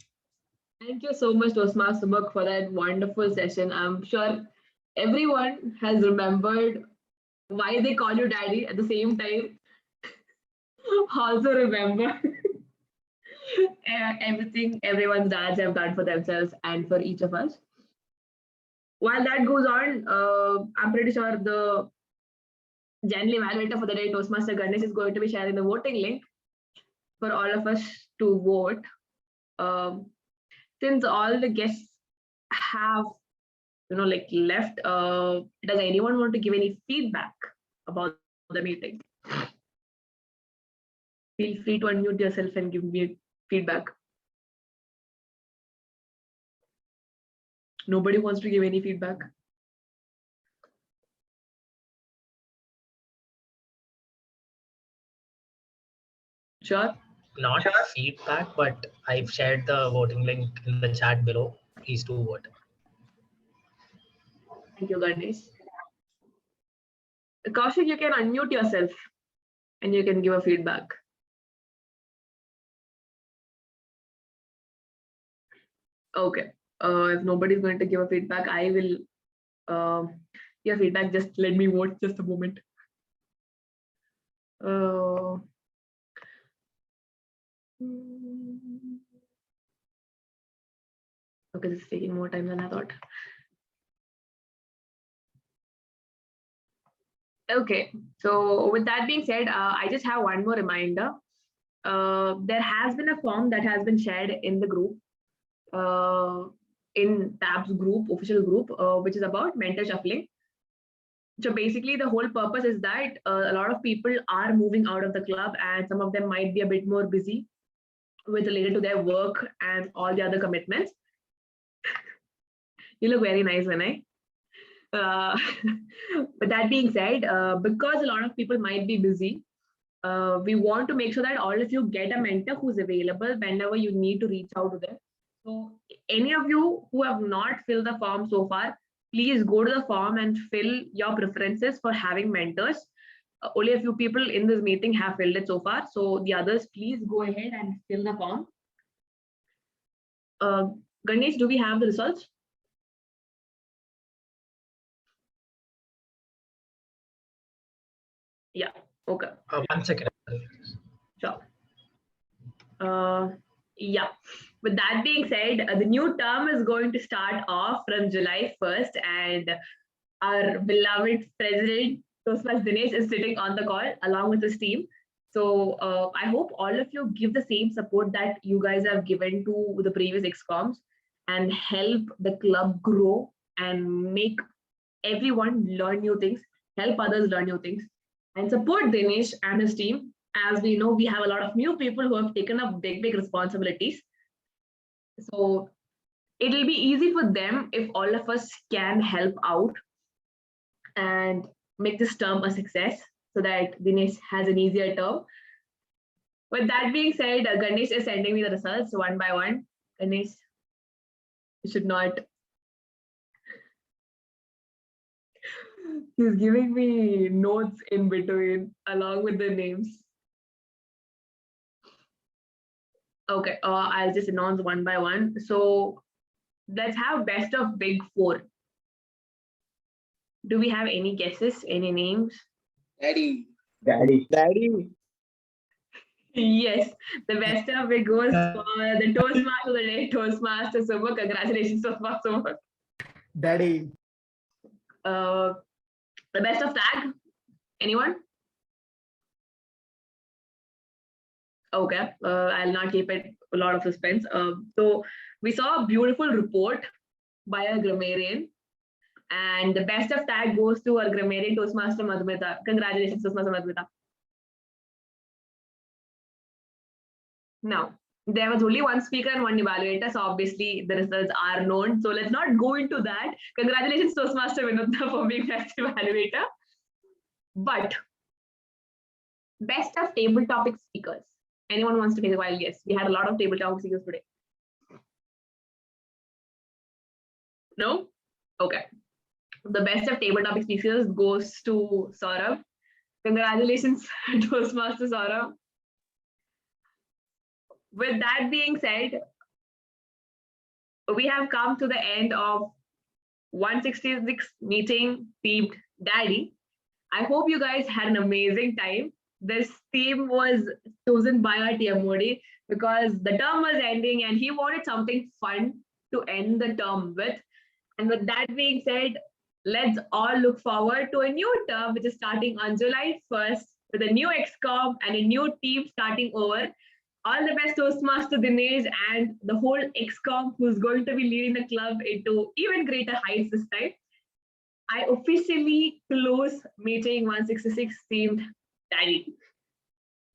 Speaker 2: Thank you so much, Toastmaster Sumukh, for that wonderful session. I'm sure everyone has remembered why they call you daddy. At the same time, also remember everything everyone's dads have done for themselves and for each of us. While that goes on, I'm pretty sure the general evaluator for the day, Toastmaster Ganesh, is going to be sharing the voting link for all of us to vote. Since all the guests have, left, does anyone want to give any feedback about the meeting? Feel free to unmute yourself and give me feedback. Nobody wants to give any feedback. Sure.
Speaker 5: Not feedback, but I've shared the voting link in the chat below. Please do vote.
Speaker 2: Thank you, Ganesh. Kaushik, you can unmute yourself and you can give a feedback. Okay. If nobody's going to give a feedback, I will give feedback. Just let me vote just a moment. Okay, this is taking more time than I thought. Okay, so with that being said, I just have one more reminder. There has been a form that has been shared in the group, in Tab's group, official group, which is about mentor shuffling. So basically, the whole purpose is that a lot of people are moving out of the club, and some of them might be a bit more busy with related to their work and all the other commitments. You look very nice, Vinay. But that being said, because a lot of people might be busy, we want to make sure that all of you get a mentor who's available whenever you need to reach out to them. So any of you who have not filled the form so far, please go to the form and fill your preferences for having mentors. Only a few people in this meeting have filled it so far. So the others, please go ahead and fill the form. Ganesh, do we have the results? Yeah, okay.
Speaker 5: 1 second.
Speaker 2: Sure. Yeah, with that being said, the new term is going to start off from July 1st, and our beloved president, Toastmaster Dinesh, is sitting on the call along with his team. So I hope all of you give the same support that you guys have given to the previous XComs and help the club grow and make everyone learn new things, help others learn new things, and support Dinesh and his team. As we know, we have a lot of new people who have taken up big responsibilities. So It'll be easy for them if all of us can help out and make this term a success so that Dinesh has an easier term. With that being said, Ganesh is sending me the results one by one. Ganesh, you should not. He's giving me notes in between along with the names. Okay, I'll just announce one by one. So let's have best of big four. Do we have any guesses, any names?
Speaker 6: Daddy.
Speaker 2: Yes, the best of big goes for the Toastmaster of the day, Toastmaster Sumukh. Congratulations, Toastmaster Sumukh.
Speaker 1: Daddy.
Speaker 2: The best of tag, anyone? Okay, I'll not keep it a lot of suspense. So we saw a beautiful report by a grammarian, and the best of tag goes to our grammarian Toastmaster Madhumitha. Congratulations, Toastmaster Madhumitha. Now, there was only one speaker and one evaluator, so obviously the results are known. So let's not go into that. Congratulations, Toastmaster Vinuthna, for being best evaluator. But best of table topic speakers. Anyone wants to take a wild guess? We had a lot of table topic speakers today. No? Okay. The best of table topic speakers goes to Saurabh. Congratulations, Toastmaster Saurabh. With that being said, we have come to the end of 166 meeting themed Daddy. I hope you guys had an amazing time. This theme was chosen by our TMoD because the term was ending and he wanted something fun to end the term with. And with that being said, let's all look forward to a new term which is starting on July 1st with a new XCOM and a new team starting over. All the best, Toastmaster Dinesh and the whole XCOM who's going to be leading the club into even greater heights this time. I officially close meeting 166 themed Daddy.